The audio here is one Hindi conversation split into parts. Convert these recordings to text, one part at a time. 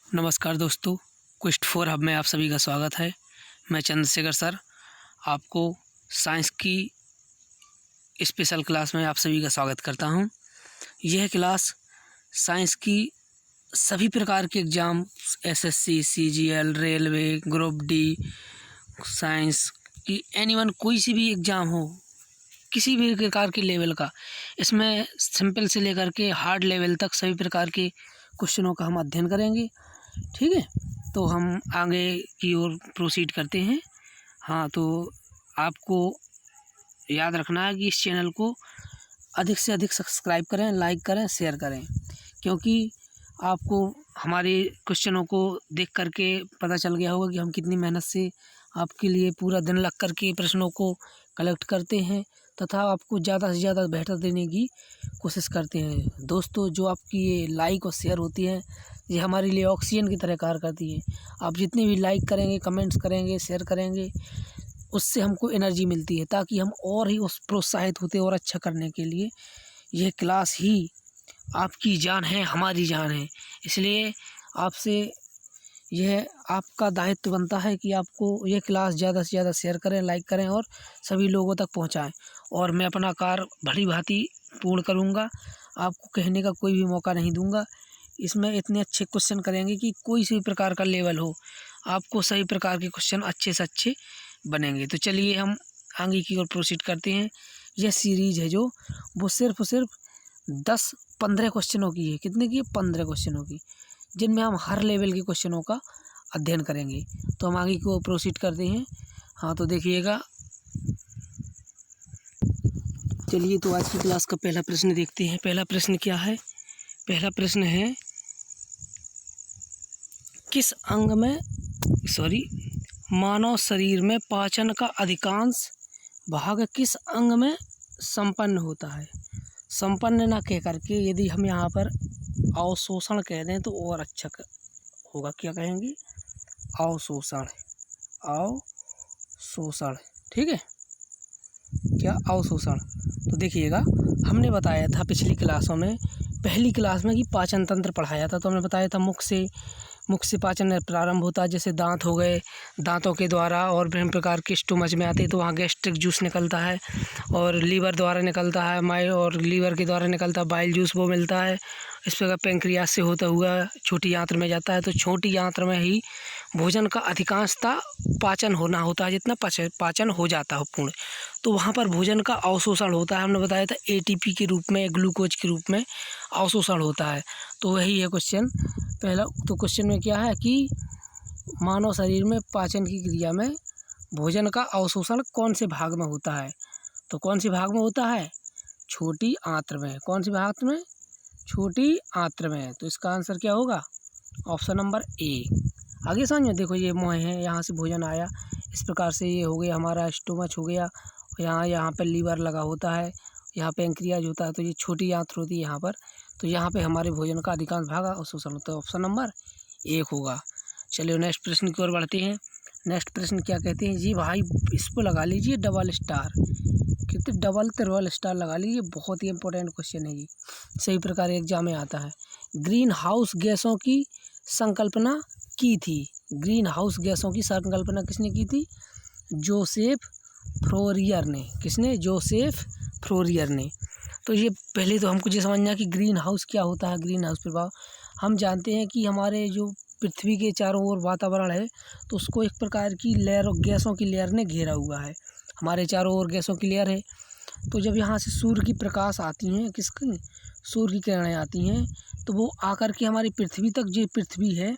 नमस्कार दोस्तों, क्विस्ट फॉर हब में आप सभी का स्वागत है। मैं चंद्रशेखर सर आपको साइंस की स्पेशल क्लास में आप सभी का स्वागत करता हूं। यह क्लास साइंस की सभी प्रकार के exam SSC, CGL, railway, group D, science की एनीवन कोई सी भी एग्ज़ाम हो, किसी भी प्रकार के लेवल का, इसमें सिंपल से लेकर के हार्ड लेवल तक सभी प्रकार के क्वेश्चनों का हम अध्ययन करेंगे। ठीक है, तो हम आगे की ओर प्रोसीड करते हैं। हाँ, तो आपको याद रखना है कि इस चैनल को अधिक से अधिक सब्सक्राइब करें, लाइक करें, शेयर करें, क्योंकि आपको हमारे क्वेश्चनों को देख करके पता चल गया होगा कि हम कितनी मेहनत से आपके लिए पूरा दिन लग कर के प्रश्नों को कलेक्ट करते हैं तथा आपको ज़्यादा से ज़्यादा बेहतर देने की कोशिश करते हैं। दोस्तों, जो आपकी ये लाइक और शेयर होती है, ये हमारे लिए ऑक्सीजन की तरह कार्य करती है। आप जितने भी लाइक करेंगे, कमेंट्स करेंगे, शेयर करेंगे, उससे हमको एनर्जी मिलती है ताकि हम और ही उस प्रोत्साहित होते और अच्छा करने के लिए। यह क्लास ही आपकी जान है, हमारी जान है, इसलिए आपसे यह आपका दायित्व बनता है कि आपको यह क्लास ज़्यादा से ज़्यादा शेयर करें, लाइक करें और सभी लोगों तक पहुंचाएं। और मैं अपना कार्य भली भांति पूर्ण करूंगा, आपको कहने का कोई भी मौका नहीं दूंगा। इसमें इतने अच्छे क्वेश्चन करेंगे कि कोई सी प्रकार का लेवल हो, आपको सभी प्रकार के क्वेश्चन अच्छे से अच्छे बनेंगे। तो चलिए हम आगे की ओर प्रोसीड करते हैं। यह सीरीज़ है जो वो सिर्फ 10-15 क्वेश्चनों की है। कितने की? 15 क्वेश्चनों की, जिनमें हम हर लेवल के क्वेश्चनों का अध्ययन करेंगे। तो हम आगे की ओर प्रोसीड करते हैं। हाँ, तो देखिएगा, चलिए तो आज की क्लास का पहला प्रश्न देखते हैं। पहला प्रश्न क्या है? पहला प्रश्न है, किस अंग में मानव शरीर में पाचन का अधिकांश भाग किस अंग में संपन्न होता है? संपन्न ना कह करके यदि हम यहाँ पर अवशोषण कह दें तो और अच्छा होगा। क्या कहेंगे? अवशोषण। अवशोषण, ठीक है, क्या? अवशोषण। तो देखिएगा, हमने बताया था पिछली क्लासों में, पहली क्लास में कि पाचन तंत्र पढ़ाया था। तो हमने बताया था मुख से पाचन प्रारंभ होता है। जैसे दांत हो गए, दांतों के द्वारा और विभिन्न प्रकार के स्टोमच में आते हैं तो वहाँ गैस्ट्रिक जूस निकलता है, और लीवर द्वारा निकलता है और लीवर के द्वारा निकलता है बाइल जूस, वो मिलता है। इस प्रकार पेंक्रियास से होता हुआ छोटी आंत्र में जाता है। तो छोटी आंत्र में ही भोजन का अधिकांशता पाचन होना होता है, जितना पाचन हो जाता है पूर्ण, तो वहाँ पर भोजन का अवशोषण होता है। हमने बताया था एटीपी के रूप में, ग्लूकोज के रूप में अवशोषण होता है। तो वही है क्वेश्चन पहला। तो क्वेश्चन में क्या है कि मानव शरीर में पाचन की क्रिया में भोजन का अवशोषण कौन से भाग में होता है? तो कौन से भाग में होता है? छोटी आंत्र में। कौन सी भाग में? छोटी आंत्र में। तो इसका आंसर क्या होगा? Option number A. आगे समझ में, देखो ये मुँह है, यहाँ से भोजन आया, इस प्रकार से ये हो गया हमारा स्टोमच हो गया, यहाँ पर लीवर लगा होता है, यहाँ पेंक्रियाज होता है, तो ये छोटी आंत्र होती है यहाँ पर। तो यहाँ पे हमारे भोजन का अधिकांश भाग अवशोषण होता है। ऑप्शन नंबर 1 होगा। चलिए नेक्स्ट प्रश्न की ओर बढ़ते हैं। नेक्स्ट प्रश्न क्या कहते हैं जी भाई? इस पर लगा लीजिए डबल स्टार, कितने डबल ट्रिपल स्टार लगा लीजिए, बहुत ही इंपॉर्टेंट क्वेश्चन है ये, सही प्रकार एग्जाम में आता है। ग्रीन हाउस गैसों की संकल्पना की थी। ग्रीन हाउस गैसों की संकल्पना किसने की थी? जोसेफ फ्लोरियर ने। किसने? जोसेफ फ्लोरियर ने। तो ये पहले तो हमको ये समझना कि ग्रीन हाउस क्या होता है। ग्रीन हाउस प्रभाव हम जानते हैं कि हमारे जो पृथ्वी के चारों ओर वातावरण है, तो उसको एक प्रकार की लेयर और गैसों की लेयर ने घेरा हुआ है। हमारे चारों ओर गैसों की लेयर है। तो जब यहाँ से सूर्य की प्रकाश आती हैं, किसकी? सूर्य की किरणें आती हैं, तो वो आकर के हमारी पृथ्वी तक, जो पृथ्वी है,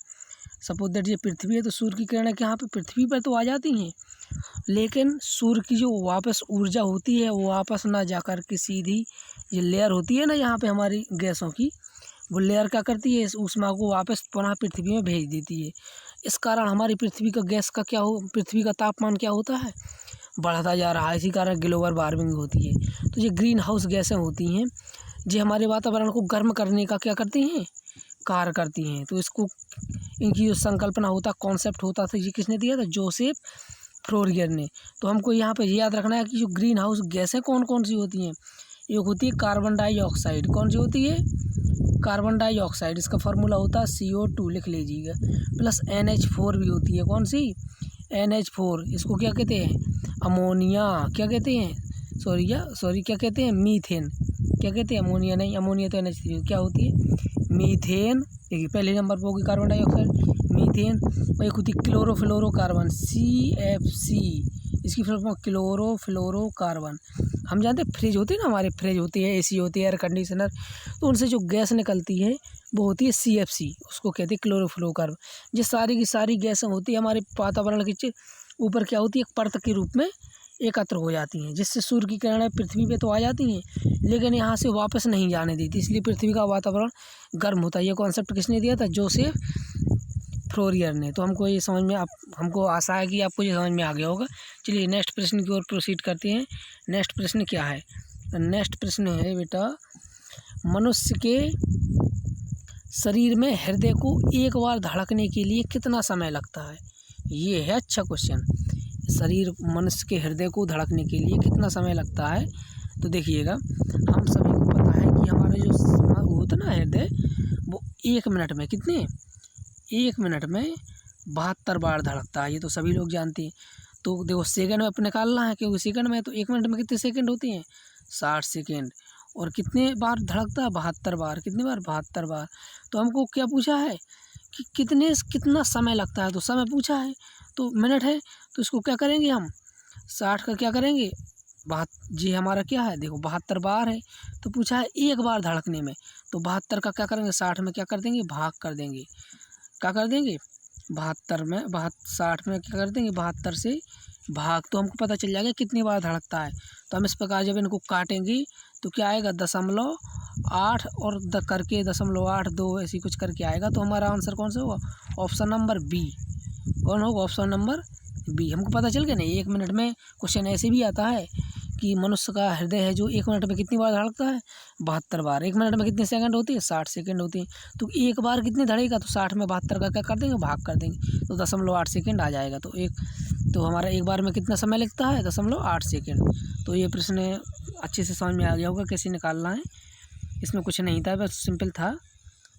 सपोज दैट ये पृथ्वी है, तो सूर्य की किरणें यहाँ पे पृथ्वी पर तो आ जाती हैं, लेकिन सूर्य की जो वापस ऊर्जा होती है वो वापस ना जाकर के सीधी ये लेयर होती है ना यहाँ पे हमारी गैसों की, वो लेयर क्या करती है? इस ऊष्मा को वापस पुनः पृथ्वी में भेज देती है। इस कारण हमारी पृथ्वी का गैस का क्या हो, पृथ्वी का तापमान क्या होता है? बढ़ता जा रहा है। इसी कारण ग्लोबल वार्मिंग होती है। तो ये ग्रीन हाउस गैसें होती हैं, जो हमारे वातावरण को गर्म करने का क्या करती हैं? कार्य करती हैं। तो इसको, इनकी जो संकल्पना होता, कॉन्सेप्ट होता था, ये किसने दिया था? जोसेफ फ्लोरियर ने। तो हमको यहाँ पे याद रखना है कि जो ग्रीन हाउस गैसें कौन कौन सी होती हैं? एक होती है कार्बन डाइऑक्साइड। कौन सी होती है? कार्बन डाइऑक्साइड, इसका फार्मूला होता है CO2, लिख लीजिएगा, प्लस NH4 भी होती है, कौन सी, NH4। इसको क्या कहते हैं, अमोनिया, क्या कहते हैं, सॉरी क्या कहते हैं, मीथेन। क्या कहते हैं, अमोनिया नहीं, अमोनिया तो NH3, क्या होती है, मीथेन। देखिए पहले नंबर पर होगी कार्बन डाइऑक्साइड, मीथेन। और एक होती है क्लोरोफ्लोरोकार्बन, CFC, इसकी फुल फॉर्म क्लोरोफ्लोरोकार्बन। हम जानते हैं फ्रिज होती है ना, हमारे फ्रिज होती है, AC होती है, एयर कंडीशनर, तो उनसे जो गैस निकलती है वो होती है CFC, उसको कहते हैं क्लोरोफ्लोरोकार्बन। ये सारी की सारी गैसें होती है हमारे वातावरण के ऊपर, क्या होती है, एक परत के रूप में एकत्र हो जाती हैं, जिससे सूर्य की किरणें पृथ्वी पे तो आ जाती हैं, लेकिन यहाँ से वापस नहीं जाने देती, इसलिए पृथ्वी का वातावरण गर्म होता है। ये कॉन्सेप्ट किसने दिया था, जोसेफ फ्लोरियर ने। तो हमको ये समझ में, हमको आशा है कि आपको ये समझ में आ गया होगा। चलिए नेक्स्ट प्रश्न की ओर प्रोसीड करते हैं। नेक्स्ट प्रश्न क्या है, नेक्स्ट प्रश्न है बेटा, मनुष्य के शरीर में हृदय को एक बार धड़कने के लिए कितना समय लगता है, ये है अच्छा क्वेश्चन। मनुष्य के हृदय को धड़कने के लिए कितना समय लगता है, तो देखिएगा, हम सभी को पता है कि हमारा जो होता है ना हृदय, वो 1 मिनट में कितने, 1 मिनट में 72 बार धड़कता है, ये तो सभी लोग जानते हैं। तो देखो सेकंड में अपने निकालना है, क्योंकि सेकंड में तो 1 मिनट में कितने सेकंड होते हैं, 60 सेकंड। और कितने बार धड़कता है, 72 बार। कितनी बार, 72 बार। तो हमको क्या पूछा है कि कितना समय लगता है, तो समय पूछा है, तो मिनट है, तो इसको क्या करेंगे हम, 60 का क्या करेंगे, जी हमारा क्या है, देखो 72 बार है, तो पूछा है एक बार धड़कने में, तो 72 का क्या करेंगे, 60 में क्या कर देंगे, भाग कर देंगे। क्या कर देंगे, 60 में क्या कर देंगे, 72 से भाग, तो हमको पता चल जाएगा कितनी बार धड़कता है। तो हम इस प्रकार जब इनको काटेंगे तो क्या आएगा, 0.8 और करके 0.82 ऐसी कुछ करके आएगा। तो हमारा आंसर कौन सा होगा, ऑप्शन नंबर बी। कौन होगा, ऑप्शन नंबर बी। हमको पता चल गया नहीं, 1 मिनट में क्वेश्चन ऐसे भी आता है कि मनुष्य का हृदय है जो 1 मिनट में कितनी बार धड़कता है, 72 बार। 1 मिनट में कितने सेकंड होती है, 60 सेकंड होती है। तो एक बार कितने धड़ेगा, तो 60 में 72 का क्या कर देंगे, भाग कर देंगे, तो 0.8 सेकंड आ जाएगा। तो हमारा एक बार में कितना समय लगता है, 0.8 सेकंड। तो ये प्रश्न अच्छे से समझ में आ गया होगा कैसे निकालना है, इसमें कुछ नहीं था, बस सिंपल था।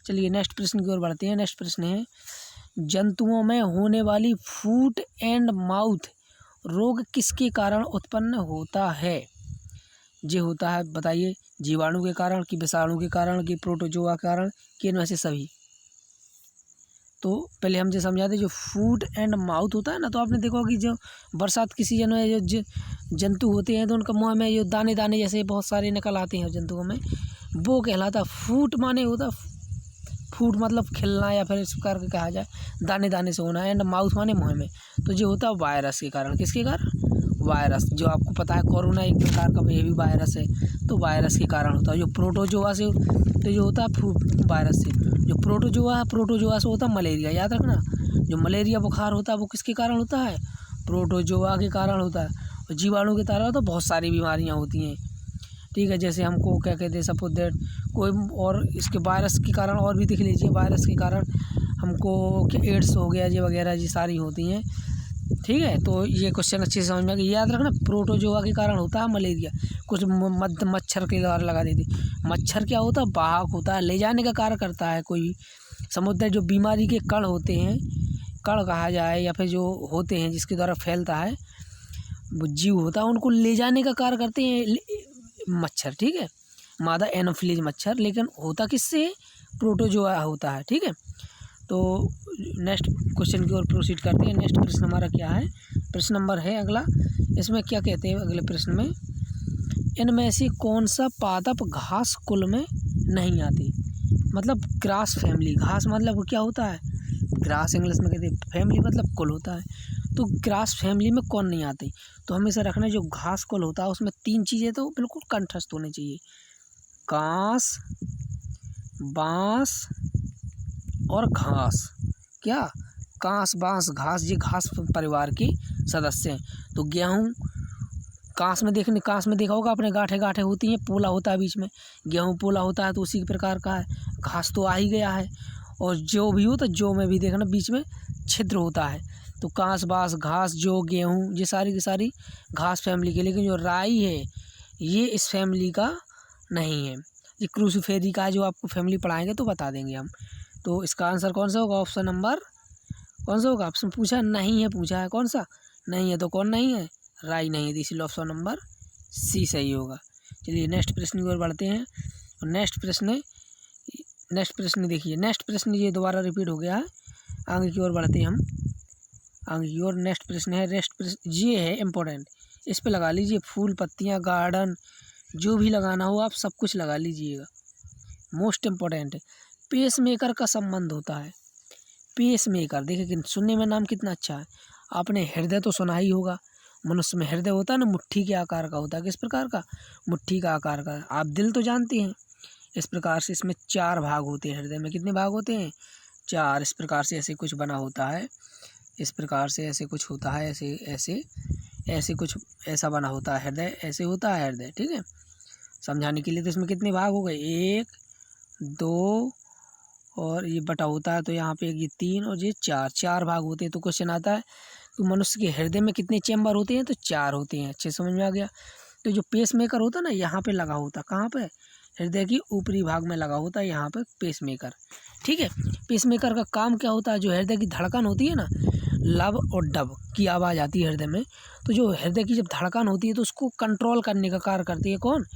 चलिए नेक्स्ट प्रश्न की ओर बढ़ते हैं। नेक्स्ट प्रश्न है, जंतुओं में होने वाली फूट एंड माउथ रोग किसके कारण उत्पन्न होता है, ये होता है, बताइए, जीवाणु के कारण, कि विषाणु के कारण, कि प्रोटोजोआ के कारण, कि इनमें से सभी। तो पहले हम जो समझाते, जो फूट एंड माउथ होता है ना, तो आपने देखा कि जो बरसात के सीजन में जो जंतु होते हैं, तो उनका मुँह में जो दाने दाने जैसे बहुत सारे निकल आते हैं जंतुओं में, वो कहलाता फूट। माने होता फूट मतलब खिलना, या फिर इस प्रकार का कहा जाए दाने दाने से होना, एंड माउथ माने मुँह में। तो जो होता है वायरस के कारण, किसके कारण, वायरस। जो आपको पता है कोरोना एक प्रकार का ये भी वायरस है, तो वायरस के कारण होता है। जो प्रोटोजोआ से, तो जो होता है वायरस से। जो प्रोटोजोआ है, प्रोटोजोआ से होता है मलेरिया, याद रखना। जो मलेरिया बुखार होता है वो किसके कारण होता है, प्रोटोजोआ के कारण होता है। और जीवाणु के कारण तो बहुत सारी बीमारियाँ होती हैं, ठीक है। जैसे हमको क्या कहते हैं, सपोज दैट कोई, और इसके वायरस के कारण और भी देख लीजिए, वायरस के कारण हमको क्या एड्स हो गया, ये वगैरह ये सारी होती हैं, ठीक है। तो ये क्वेश्चन अच्छे से समझ में आ गया। याद रखना, प्रोटोजोआ के कारण होता है मलेरिया। कुछ मच्छर के द्वारा लगा देती। मच्छर क्या होता है, वाहक होता है, ले जाने का कार्य करता है। कोई समुद्र जो बीमारी के कण होते हैं, कण कहा जाए, या फिर जो होते हैं जिसके द्वारा फैलता है, वो जीव होता है, उनको ले जाने का कार्य करते हैं मच्छर, ठीक है। मादा एनोफिलीज मच्छर, लेकिन होता किससे, प्रोटोजोआ होता है, ठीक है। तो नेक्स्ट क्वेश्चन की ओर प्रोसीड करते हैं। नेक्स्ट प्रश्न हमारा क्या है, प्रश्न नंबर है अगला। इसमें क्या कहते हैं अगले प्रश्न में, इनमें से कौन सा पादप घास कुल में नहीं आती, मतलब ग्रास फैमिली। घास मतलब क्या होता है, ग्रास इंग्लिश में कहते हैं, फैमिली मतलब कुल होता है। तो ग्रास फैमिली में कौन नहीं आती, तो हमेशा रखना जो घास कुल होता है उसमें 3 चीज़ें तो बिल्कुल कंठस्थ होनी चाहिए, कांस, बांस और घास। क्या, कांस, बांस, घास, ये घास परिवार के सदस्य हैं। तो गेहूँ, कांस में देखा होगा आपने, गांठें गांठें होती हैं, पोला होता है बीच में, गेहूँ पोला होता है, तो उसी प्रकार का है। घास तो आ ही गया है। और जौ भी हो तो जौ में भी देखना बीच में छिद्र होता है। तो कांस, बांस, घास, जौ, गेहूँ, ये सारी की सारी घास फैमिली के, लेकिन जो राई है ये इस फैमिली का नहीं है। ये क्रूसीफेरी का जो आपको फैमिली पढ़ाएंगे तो बता देंगे हम। तो इसका आंसर कौन सा होगा? ऑप्शन नंबर कौन सा होगा? ऑप्शन पूछा नहीं है, पूछा है कौन सा नहीं है, तो कौन नहीं है? राई नहीं है, इसलिए ऑप्शन नंबर सी सही होगा। चलिए नेक्स्ट प्रश्न की ओर बढ़ते हैं। और नेक्स्ट प्रश्न देखिए, नेक्स्ट प्रश्न ये दोबारा रिपीट हो गया है। आगे की ओर बढ़ते हैं हम, आगे की ओर। नेक्स्ट प्रश्न है, नेक्स्ट प्रश्न ये है इम्पोर्टेंट, इस पे लगा लीजिए फूल पत्तियाँ, गार्डन जो भी लगाना हो आप सब कुछ लगा लीजिएगा। मोस्ट इम्पोर्टेंट है, पेस मेकर का संबंध होता है। पेस मेकर देखिए कि सुनने में नाम कितना अच्छा है। आपने हृदय तो सुना ही होगा, मनुष्य में हृदय होता है ना, मुट्ठी के आकार का होता है। किस प्रकार का? मुट्ठी का आकार का। आप दिल तो जानते हैं। इस प्रकार से इसमें 4 भाग होते हैं। हृदय में कितने भाग होते हैं? 4। इस प्रकार से ऐसे कुछ बना होता है, इस प्रकार से ऐसे कुछ होता है, ऐसे ऐसे ऐसे कुछ ऐसा बना होता है हृदय, ऐसे होता है हृदय। ठीक है, समझाने के लिए। तो इसमें कितने भाग हो गए? 1 2 और ये बटा होता है तो यहाँ पे ये 3 और ये 4 भाग होते हैं। तो क्वेश्चन आता है तो मनुष्य के हृदय में कितने चैम्बर होते हैं? तो 4 होते हैं। अच्छे समझ में आ गया। तो जो पेस मेकर होता है ना, यहाँ पे लगा होता, कहाँ पे? हृदय की ऊपरी भाग में लगा होता है, यहाँ पे पेस मेकर। ठीक है, पेस मेकर का काम क्या होता है? जो हृदय की धड़कन होती है ना, लब और डब की आवाज़ आती है हृदय में, तो जो हृदय की जब धड़कन होती है तो उसको कंट्रोल करने का कार्य करती है कौन?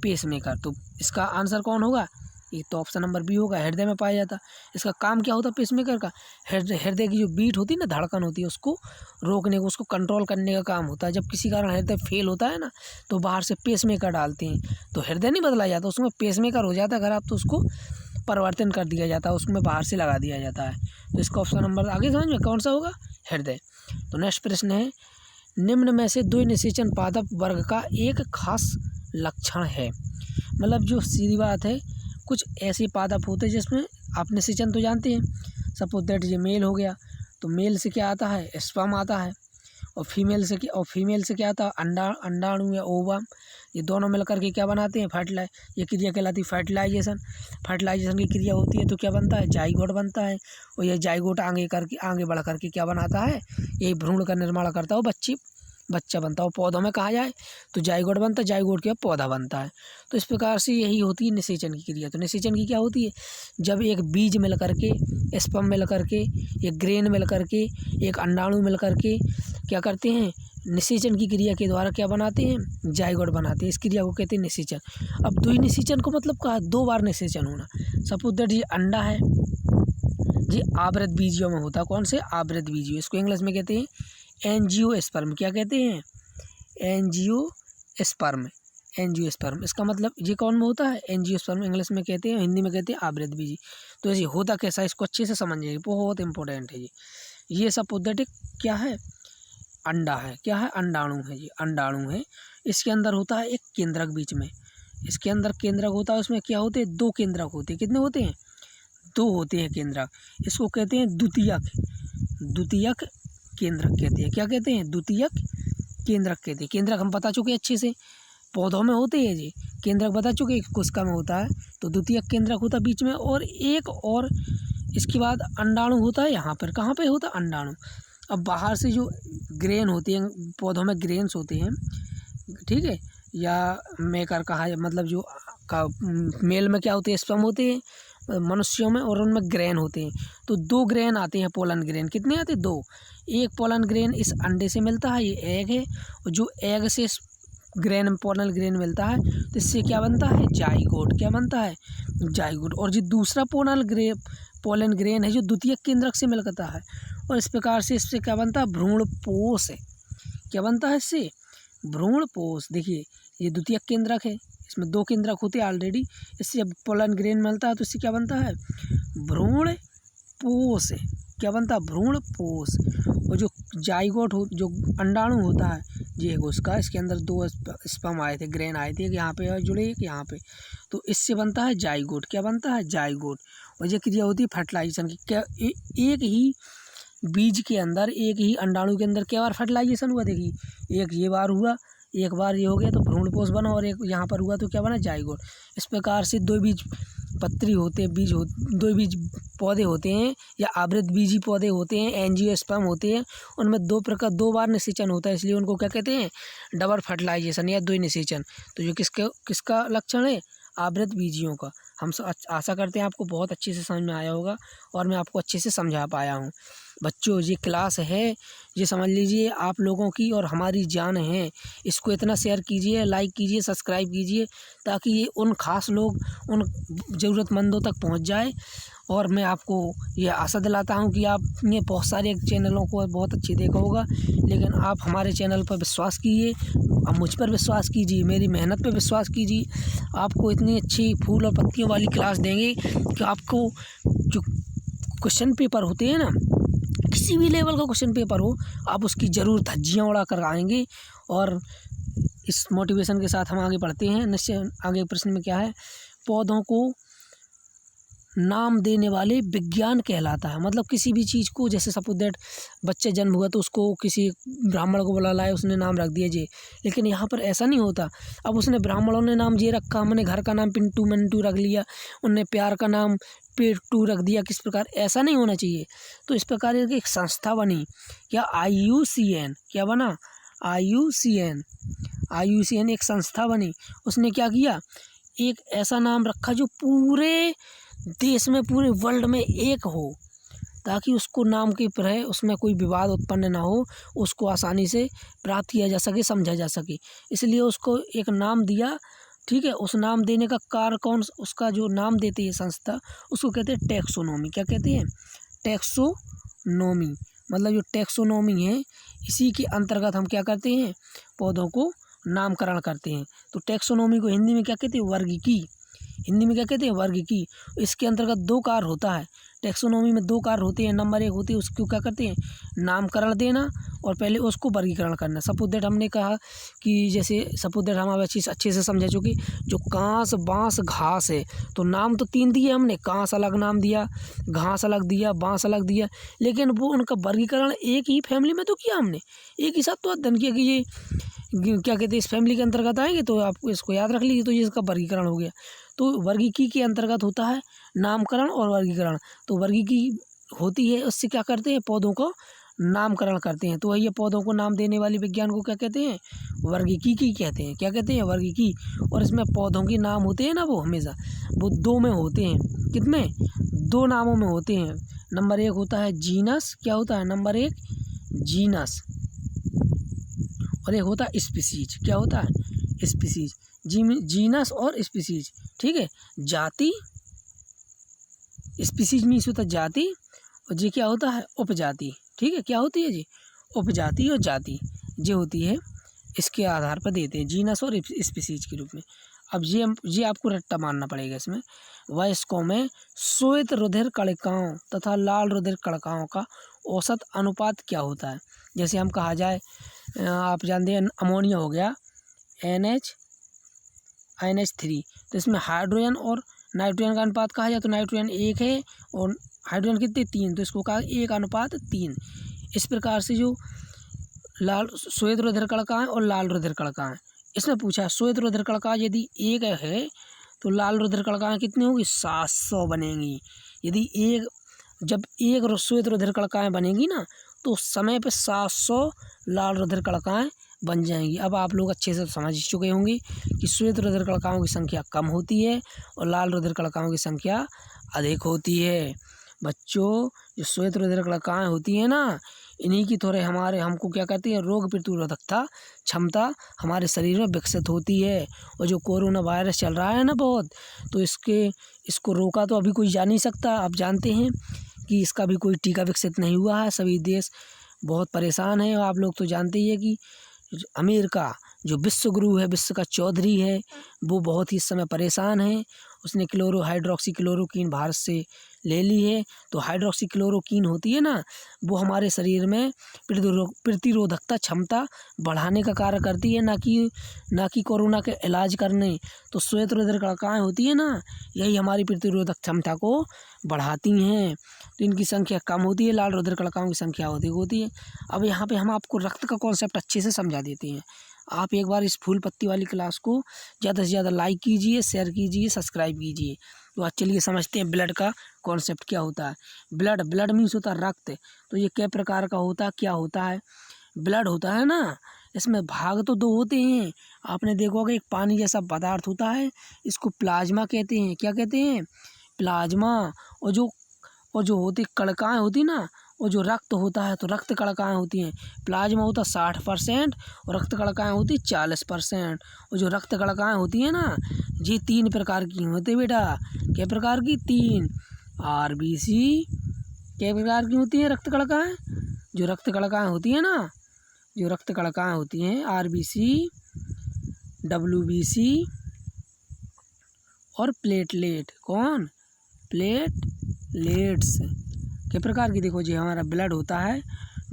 Pacemaker. तो इसका आंसर कौन होगा? ये तो ऑप्शन नंबर बी होगा, हृदय में पाया जाता। इसका काम क्या होता है पेसमेकर का? हृदय की जो बीट होती है ना, धड़कन होती है, उसको रोकने को, उसको कंट्रोल करने का काम होता है। जब किसी कारण हृदय फेल होता है ना, तो बाहर से पेसमेकर डालते हैं, तो हृदय नहीं बदला जाता, उसमें पेसमेकर हो जाता है खराब, तो उसको परिवर्तन कर दिया जाता है, उसमें बाहर से लगा दिया जाता है। तो इसका ऑप्शन नंबर आगे समझ में कौन सा होगा? हृदय। तो नेक्स्ट प्रश्न है, निम्न में से द्वि निषेचन पादप वर्ग का एक खास लक्षण है। मतलब जो सीधी बात है, कुछ ऐसे पादप होते हैं जिसमें आप निषेचन तो जानते हैं। सपोज दैट ये मेल हो गया, तो मेल से क्या आता है? स्पर्म आता है। और फीमेल से क्या आता है? अंडाणु या ओवम। ये दोनों मिलकर के क्या बनाते हैं? ये क्रिया कहलाती है फर्टिलाइजेशन। फर्टिलाइजेशन की क्रिया होती है तो क्या बनता है? जाइगोट बनता है। और ये जाइगोट आगे बढ़ करके क्या बनाता है? यही भ्रूण का निर्माण करता है, बच्चा बनता है। पौधों में कहा जाए तो जाइगोट बनता है, जाइगोट के पौधा बनता है। तो इस प्रकार से यही होती है निषेचन की क्रिया। तो निषेचन की क्या होती है? जब एक बीज मिल करके, स्पर्म मिल करके, एक ग्रेन मिल करके, एक अंडाणु मिल करके क्या करते हैं? निषेचन की क्रिया के द्वारा क्या बनाते हैं? जाइगोट बनाते हैं। इस क्रिया को कहते हैं निषेचन। अब द्वि निषेचन को मतलब कहा 2 बार निषेचन होना। सपोज दैट ये अंडा है, ये आवृत बीजियों में होता है। कौन से? आवृत बीजियों। इसको इंग्लिश में कहते हैं एंजियोस्पर्म। क्या कहते हैं? एंजियोस्पर्म। इसका मतलब ये कौन में होता है? एंजियोस्पर्म इंग्लिश में कहते हैं, हिंदी में कहते हैं आवृत बीजी। तो ऐसे होता कैसा है इसको अच्छे से समझिए, बहुत इंपॉर्टेंट है ये सब पद्धति क्या है? अंडा है। क्या है? अंडाणु है। ये अंडाणु है। इसके अंदर होता है एक केंद्रक बीच में, इसके अंदर केंद्रक होता है। उसमें क्या होते हैं? 2 केंद्रक होते हैं। कितने होते हैं? 2 होते हैं केंद्रक। इसको कहते हैं द्वितीयक केंद्रक कहते हैं। क्या कहते हैं? द्वितीयक केंद्रक कहते हैं। केंद्रक हम बता चुके अच्छे से, पौधों में होते हैं जी। केंद्रक बता चुके, कोशिका में होता है। तो द्वितीयक केंद्रक होता है बीच में, और एक और इसके बाद अंडाणु होता है यहाँ पर। कहाँ पे होता है? अंडाणु। अब बाहर से जो ग्रेन होती हैं, पौधों में ग्रेन्स होते हैं, ठीक है, या मेकर कहा, मतलब जो मेल में क्या होते हैं? स्पर्म होते हैं मनुष्यों में, और उनमें ग्रेन होते हैं। तो 2 ग्रेन आते हैं, पोलन ग्रेन। कितने आते हैं? 2। एक पोलन ग्रेन इस अंडे से मिलता है, ये एग है, और जो एग से पोलन ग्रेन मिलता है, तो इससे क्या बनता है? जाइगोट। क्या बनता है? जाइगोट। और जो दूसरा पोलन ग्रेन है, जो द्वितीयक केंद्रक से मिलता है, और इस प्रकार से इससे क्या बनता है? भ्रूणपोष है। क्या बनता है इससे? भ्रूणपोष। देखिए ये द्वितीयक केंद्रक है, इसमें 2 केंद्रक होते हैं ऑलरेडी। इससे जब पोलन ग्रेन मिलता है तो इससे क्या बनता है? भ्रूणपोष है। क्या बनता है? भ्रूणपोष। और जो जाइगोट जो अंडाणु होता है, ये उसका, इसके अंदर 2 स्पर्म आए थे, ग्रेन आए थे, एक यहाँ पे और जुड़े, एक यहाँ पे, तो इससे बनता है जाइगोट। क्या बनता है? जाइगोट। और ये क्रिया होती है फर्टिलाइजेशन की। क्या एक ही बीज के अंदर, एक ही अंडाणु के अंदर क्या बार फर्टिलाइजेशन हुआ? देखिए, एक ये बार हुआ, एक बार ये हो गया तो भ्रूणपोष बना, और एक यहाँ पर हुआ तो क्या बना? जाइगोट। इस प्रकार से 2 बीज पत्री होते हैं, 2 बीज पौधे होते हैं, या आवृत बीजी पौधे होते हैं, एंजियोस्पर्म होते हैं। उनमें 2 बार निषेचन होता है, इसलिए उनको क्या कहते हैं? डबल फर्टिलाइजेशन या द्वि निषेचन। तो ये किसका लक्षण है? आवृत बीजियों का। हम आशा करते हैं आपको बहुत अच्छे से समझ में आया होगा और मैं आपको अच्छे से समझा पाया हूँ। बच्चों ये क्लास है, ये समझ लीजिए आप लोगों की और हमारी जान है। इसको इतना शेयर कीजिए, लाइक कीजिए, सब्सक्राइब कीजिए, ताकि ये उन ख़ास लोग, उन ज़रूरतमंदों तक पहुंच जाए। और मैं आपको ये आशा दिलाता हूं कि आपने बहुत सारे चैनलों को बहुत अच्छे देखा होगा, लेकिन आप हमारे चैनल पर विश्वास कीजिए, अब मुझ पर विश्वास कीजिए, मेरी मेहनत पर विश्वास कीजिए। आपको इतनी अच्छी फूल और पत्तियों वाली क्लास देंगे कि आपको जो क्वेश्चन पेपर होते हैं ना, किसी भी लेवल का क्वेश्चन पेपर हो, आप उसकी ज़रूर धज्जियाँ उड़ा कर आएंगे। और इस मोटिवेशन के साथ हम आगे बढ़ते हैं। निश्चय आगे प्रश्न में क्या है, पौधों को नाम देने वाले विज्ञान कहलाता है। मतलब किसी भी चीज़ को, जैसे सपोज दैट बच्चे जन्म हुआ तो उसको किसी ब्राह्मण को बुला लाए, उसने नाम रख दिया जे, लेकिन यहाँ पर ऐसा नहीं होता। अब उसने ब्राह्मणों ने नाम ये रखा, हमने घर का नाम पिंटू मिंटू रख लिया, उनने प्यार का नाम पेटू रख दिया, किस प्रकार, ऐसा नहीं होना चाहिए। तो इस प्रकार की एक संस्था बनी, क्या IUCN, क्या बना, IUCN एक संस्था बनी। उसने क्या किया, एक ऐसा नाम रखा जो पूरे देश में, पूरे वर्ल्ड में एक हो, ताकि उसको नाम के पर उसमें कोई विवाद उत्पन्न ना हो, उसको आसानी से प्राप्त किया जा सके, समझा जा सके। इसलिए उसको एक नाम दिया, ठीक है। उस नाम देने का कार्य कौन, उसका जो नाम देती है संस्था, उसको कहते हैं टैक्सोनॉमी। क्या कहते हैं, टैक्सोनॉमी। मतलब जो टैक्सोनॉमी है, इसी के अंतर्गत हम क्या करते हैं, पौधों को नामकरण करते हैं। तो टैक्सोनॉमी को हिंदी में क्या कहते हैं, वर्गीकी। हिंदी में क्या कहते हैं, वर्गीकी। इसके अंतर्गत 2 कार्य होता है। टैक्सोनॉमी में 2 कार्य होते हैं। नंबर 1 होती है, उसको क्या करते हैं, नामकरण देना, और पहले उसको वर्गीकरण करना। सपोज दैट हमने कहा कि जैसे सपोज दैट हम अब अच्छे से समझा चुके, जो कांस बांस घास है, तो नाम तो 3 दिए हमने, कांस अलग नाम दिया, घास अलग दिया, बांस अलग दिया, लेकिन वो उनका वर्गीकरण एक ही फैमिली में तो किया हमने, एक ही साथ तो अध्ययन किया कि ये क्या कहते हैं, इस फैमिली के अंतर्गत आएंगे, तो आप इसको याद रख लीजिए। तो ये इसका वर्गीकरण हो गया। तो वर्गीकी के अंतर्गत होता है नामकरण और वर्गीकरण। तो वर्गीकी होती है, उससे क्या करते हैं, पौधों को नामकरण करते हैं। तो ये पौधों को नाम देने वाले विज्ञान को क्या कहते हैं, वर्गीकी की कहते हैं। क्या कहते हैं, वर्गीकी। और इसमें पौधों के नाम होते हैं ना, वो हमेशा वो 2 में होते हैं। कितने, 2 नामों में होते हैं। नंबर 1 होता है जीनस, क्या होता है, नंबर 1 जीनस, और एक होता है स्पीसीज। क्या होता है, स्पीसीज। जीनस और स्पीसीज, ठीक है। जाति, स्पीसीज मीन्स होता है जाति, और जी क्या होता है, उपजाति। ठीक है, क्या होती है जी, उपजाति और जाति, जो होती है इसके आधार पर देते हैं जीनस और स्पीसीज के रूप में। अब ये आपको रट्टा मानना पड़ेगा इसमें। वयस्कों में श्वेत रुधिर कणिकाओं तथा लाल रुधिर कणिकाओं का औसत अनुपात क्या होता है। जैसे हम कहा जाए, आप जानते हैं अमोनिया हो गया NH3, तो इसमें हाइड्रोजन और नाइट्रोजन का अनुपात कहा जाए तो नाइट्रोजन 1 है और हाइड्रोजन कितने, 3, तो इसको कहा 1:3। इस प्रकार से जो लाल श्वेत रुधिर कणिकाएं और लाल रुधिर कणिकाएं, इसमें पूछा श्वेत रुधिर कणिका यदि 1 है तो लाल रुधिर कणिकाएं कितनी होगी, 700 बनेंगी। यदि जब 1 श्वेत रुधिर कणिकाएं बनेगी ना, तो समय पे 700 लाल रुधिर कणिकाएं बन जाएंगी। अब आप लोग अच्छे से समझ चुके होंगे कि श्वेत रुधिर कणिकाओं की संख्या कम होती है और लाल रुधिर कणिकाओं की संख्या अधिक होती है। बच्चों, जो श्वेत रुधिर कणिकाएं होती हैं ना, इन्हीं की थोड़े हमको क्या कहती है, रोग प्रतिरोधकता क्षमता हमारे शरीर में विकसित होती है। और जो कोरोना वायरस चल रहा है ना बहुत, तो इसको रोका तो अभी कोई जा नहीं सकता। आप जानते हैं कि इसका भी कोई टीका विकसित नहीं हुआ है, सभी देश बहुत परेशान हैं। आप लोग तो जानते ही है कि अमेरिका जो विश्व गुरु है, विश्व का चौधरी है, वो बहुत ही इस समय परेशान है। उसने हाइड्रोक्सी क्लोरोक्वीन भारत से ले ली है। तो हाइड्रोक्सी क्लोरोक्वीन होती है ना, वो हमारे शरीर में प्रतिरोधकता क्षमता बढ़ाने का कार्य करती है, ना कि कोरोना के इलाज करने। तो श्वेत रुधिर कणिकाएं होती है ना, यही हमारी प्रतिरोधक क्षमता को बढ़ाती हैं। तो इनकी संख्या कम होती है, लाल रुधिर कणिकाओं की संख्या अधिक होती है। अब यहाँ पे हम आपको रक्त का कॉन्सेप्ट अच्छे से समझा देते हैं। आप एक बार इस फूल पत्ती वाली क्लास को ज़्यादा से ज़्यादा लाइक कीजिए, शेयर कीजिए, सब्सक्राइब कीजिए। तो आज चलिए समझते हैं ब्लड का कॉन्सेप्ट क्या होता है। ब्लड मीन्स होता है रक्त। तो ये कई प्रकार का होता है, क्या होता है, ब्लड होता है ना, इसमें भाग तो 2 होते हैं। आपने देखा होगा एक पानी जैसा पदार्थ होता है, इसको प्लाज्मा कहते हैं। क्या कहते हैं? प्लाज्मा। और जो होती कणिकाएँ होती ना, और जो रक्त होता है तो रक्त कणिकाएँ होती हैं। प्लाज्मा होता 60% और रक्त कणिकाएँ होती 40%। और जो रक्त कणिकाएँ होती हैं ना, ये 3 प्रकार की होती है बेटा। क्या प्रकार की? 3। आरबीसी। क्या प्रकार की होती हैं रक्त कणिकाएँ? जो रक्त कणिकाएँ होती हैं ना, जो रक्त कणिकाएँ होती हैं आरबीसी, डब्ल्यूबीसी और प्लेटलेट। कौन? प्लेटलेट्स। किस प्रकार की? देखो जी, हमारा ब्लड होता है,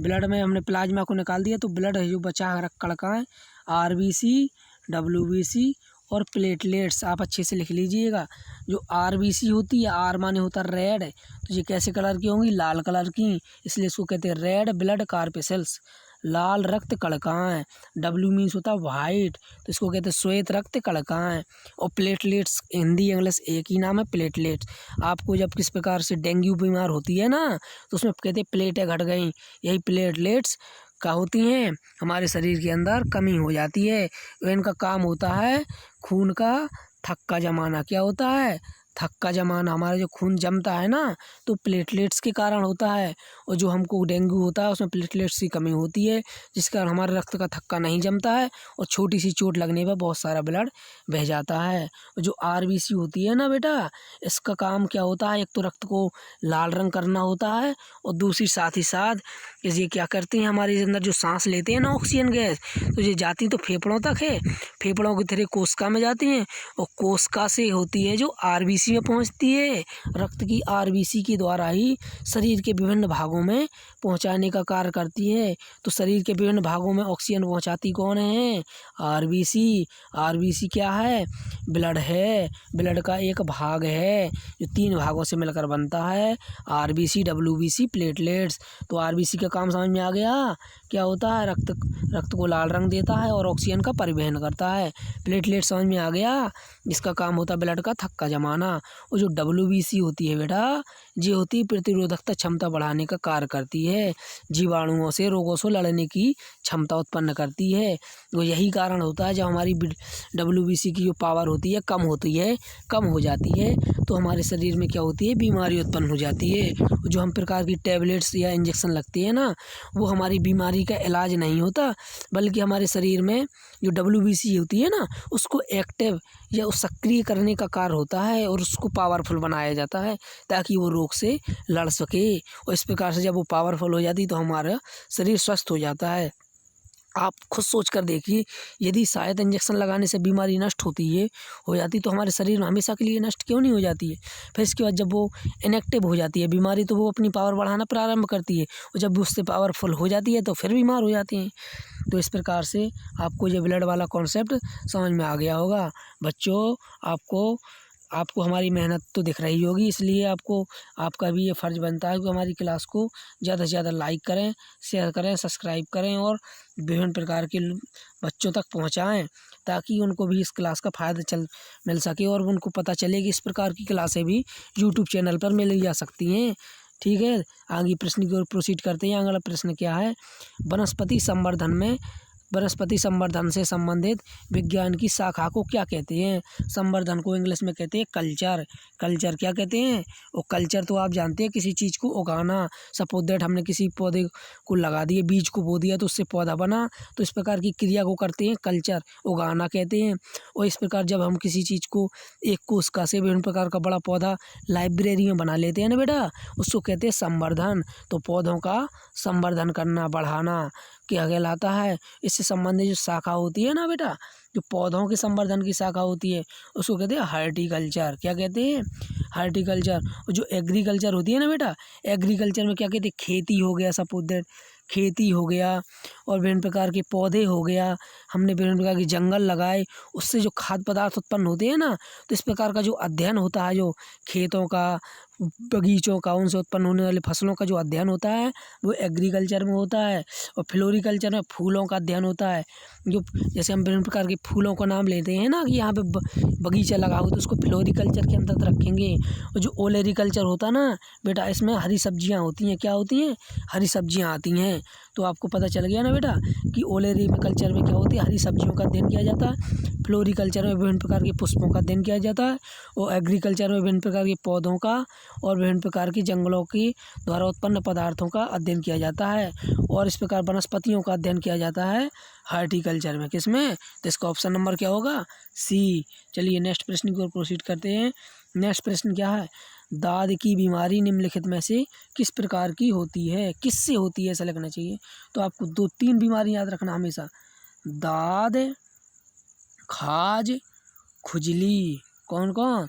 ब्लड में हमने प्लाज्मा को निकाल दिया तो ब्लड है जो बचा रक्त कणिकाएँ आरबीसी, डब्ल्यूबीसी और प्लेटलेट्स। आप अच्छे से लिख लीजिएगा। जो आरबीसी होती है, आर माने होता है रेड, तो ये कैसे कलर की होंगी? लाल कलर की, इसलिए इसको कहते हैं रेड ब्लड कार्पेसल्स, लाल रक्त कणिकाएँ। डब्ल्यू मीन्स होता है वाइट, तो इसको कहते हैं श्वेत रक्त कणिकाएँ। और प्लेटलेट्स हिंदी इंग्लिश एक ही नाम है, प्लेटलेट्स। आपको जब किस प्रकार से डेंगू बीमार होती है ना, तो उसमें कहते हैं प्लेटें घट गई, यही प्लेटलेट्स क्या होती हैं? हमारे शरीर के अंदर कमी हो जाती है। इनका काम होता है खून का थक्का जमाना। क्या होता है? थक्का जमाना। हमारा जो खून जमता है ना, तो प्लेटलेट्स के कारण होता है। और जो हमको डेंगू होता है उसमें प्लेटलेट्स की कमी होती है, जिस कारण हमारे रक्त का थक्का नहीं जमता है और छोटी सी चोट लगने पर बहुत सारा ब्लड बह जाता है। और जो आरबीसी होती है ना बेटा, इसका काम क्या होता है? एक तो रक्त को लाल रंग करना होता है, और दूसरी साथ ही साथ ये क्या करते हैं, हमारे अंदर जो सांस लेते हैं ना ऑक्सीजन गैस, तो ये जाती तो फेफड़ों तक है, फेफड़ों के थ्रू कोशिका में जाती हैं, और कोशिका से होती है जो आरबीसी में पहुंचती है। रक्त की आरबीसी के द्वारा ही शरीर के विभिन्न भागों में पहुंचाने का कार्य करती है। तो शरीर के विभिन्न भागों में ऑक्सीजन पहुंचाती कौन है? आरबीसी। आरबीसी क्या है? ब्लड है, ब्लड का एक भाग है जो 3 भागों से मिलकर बनता है, आरबीसी, डब्ल्यूबीसी, प्लेटलेट्स। तो आरबीसी का काम समझ में आ गया? क्या होता है? रक्त को लाल रंग देता है और ऑक्सीजन का परिवहन करता है। प्लेटलेट समझ में आ गया? जिसका काम होता है ब्लड का थक्का जमाना। और जो डब्ल्यूबीसी होती है बेटा, ये होती है प्रतिरोधकता क्षमता बढ़ाने का कार्य करती है, जीवाणुओं से रोगों से लड़ने की क्षमता उत्पन्न करती है। तो यही कारण होता है जब हमारी डब्ल्यूबीसी की जो पावर होती है कम हो जाती है, तो हमारे शरीर में क्या होती है? बीमारी उत्पन्न हो जाती है। जो हम प्रकार की टैबलेट्स या इंजेक्शन लगती है ना, वो हमारी बीमारी का इलाज नहीं होता, बल्कि हमारे शरीर में जो डब्ल्यूबीसी होती है ना, उसको एक्टिव या सक्रिय करने का कार्य होता है और उसको पावरफुल बनाया जाता है ताकि वो रोग से लड़ सके। और इस प्रकार से जब वो पावरफुल हो जाती तो हमारा शरीर स्वस्थ हो जाता है। आप खुद सोच कर देखिए, यदि शायद इंजेक्शन लगाने से बीमारी नष्ट हो जाती तो हमारे शरीर में हमेशा के लिए नष्ट क्यों नहीं हो जाती है? फिर इसके बाद जब वो इनएक्टिव हो जाती है बीमारी, तो वो अपनी पावर बढ़ाना प्रारंभ करती है, और जब उससे पावरफुल हो जाती है तो फिर बीमार हो जाती हैं। तो इस प्रकार से आपको ये ब्लड वाला कॉन्सेप्ट समझ में आ गया होगा। बच्चों, आपको हमारी मेहनत तो दिख रही होगी, इसलिए आपका भी ये फ़र्ज़ बनता है कि हमारी क्लास को ज़्यादा से ज़्यादा लाइक करें, शेयर करें, सब्सक्राइब करें और विभिन्न प्रकार के बच्चों तक पहुंचाएं, ताकि उनको भी इस क्लास का फ़ायदा मिल सके और उनको पता चले कि इस प्रकार की क्लासें भी यूट्यूब चैनल पर मिल जा सकती हैं। ठीक है, आगे प्रश्न की ओर प्रोसीड करते हैं। अगला प्रश्न क्या है? वनस्पति संवर्धन से संबंधित विज्ञान की शाखा को क्या कहते हैं? संवर्धन को इंग्लिश में कहते हैं कल्चर। कल्चर क्या कहते हैं? और कल्चर तो आप जानते हैं, किसी चीज़ को उगाना। सपोज दैट हमने किसी पौधे को लगा दिए, बीज को बो दिया तो उससे पौधा बना, तो इस प्रकार की क्रिया को करते हैं कल्चर, उगाना कहते हैं। और इस प्रकार जब हम किसी चीज़ को एक कोशिका से विभिन्न प्रकार का बड़ा पौधा लाइब्रेरी में बना लेते हैं ना बेटा, उसको कहते हैं संवर्धन। तो पौधों का संवर्धन करना, बढ़ाना क्या कहलाता है? इससे संबंधित जो शाखा होती है ना बेटा, जो पौधों के संवर्धन की शाखा होती है, उसको कहते हैं हार्टिकल्चर। क्या कहते हैं? हार्टिकल्चर। और जो एग्रीकल्चर होती है ना बेटा, एग्रीकल्चर में क्या कहते हैं? खेती हो गया, सपोज दैट खेती हो गया, और विभिन्न प्रकार के पौधे हो गया, हमने विभिन्न प्रकार के जंगल लगाए, उससे जो खाद्य पदार्थ उत्पन्न होते हैं ना, तो इस प्रकार का जो अध्ययन होता है, जो खेतों का, बगीचों का, उनसे उत्पन्न होने वाली फसलों का जो अध्ययन होता है, वो एग्रीकल्चर में होता है। और फ्लोरिकल्चर में फूलों का अध्ययन होता है, जो जैसे हम विभिन्न प्रकार के फूलों का नाम लेते हैं ना कि यहाँ पे बगीचा लगा हो तो उसको फ्लोरिकल्चर के अंतर्गत रखेंगे। और जो ओलेरिकल्चर होता ना बेटा, इसमें हरी सब्जियाँ होती हैं। क्या होती हैं? हरी सब्जियाँ आती हैं। तो आपको पता चल गया ना बेटा कि ओलेरिकल्चर में क्या होती है, हरी सब्जियों का अध्ययन किया जाता है। फ्लोरिकल्चर में विभिन्न प्रकार के पुष्पों का अध्ययन किया जाता है। और एग्रीकल्चर में विभिन्न प्रकार के पौधों का और विभिन्न प्रकार की जंगलों की द्वारा उत्पन्न पदार्थों का अध्ययन किया जाता है। और इस प्रकार वनस्पतियों का अध्ययन किया जाता है हार्टिकल्चर में। किसमें? तो इसका ऑप्शन नंबर क्या होगा? सी। चलिए नेक्स्ट प्रश्न की ओर प्रोसीड करते हैं। नेक्स्ट प्रश्न क्या है? दाद की बीमारी निम्नलिखित में से किस प्रकार की होती है? किससे होती है ऐसा लिखना चाहिए। तो आपको 2-3 बीमारी याद रखना हमेशा। दाद, खाज, खुजली। कौन कौन?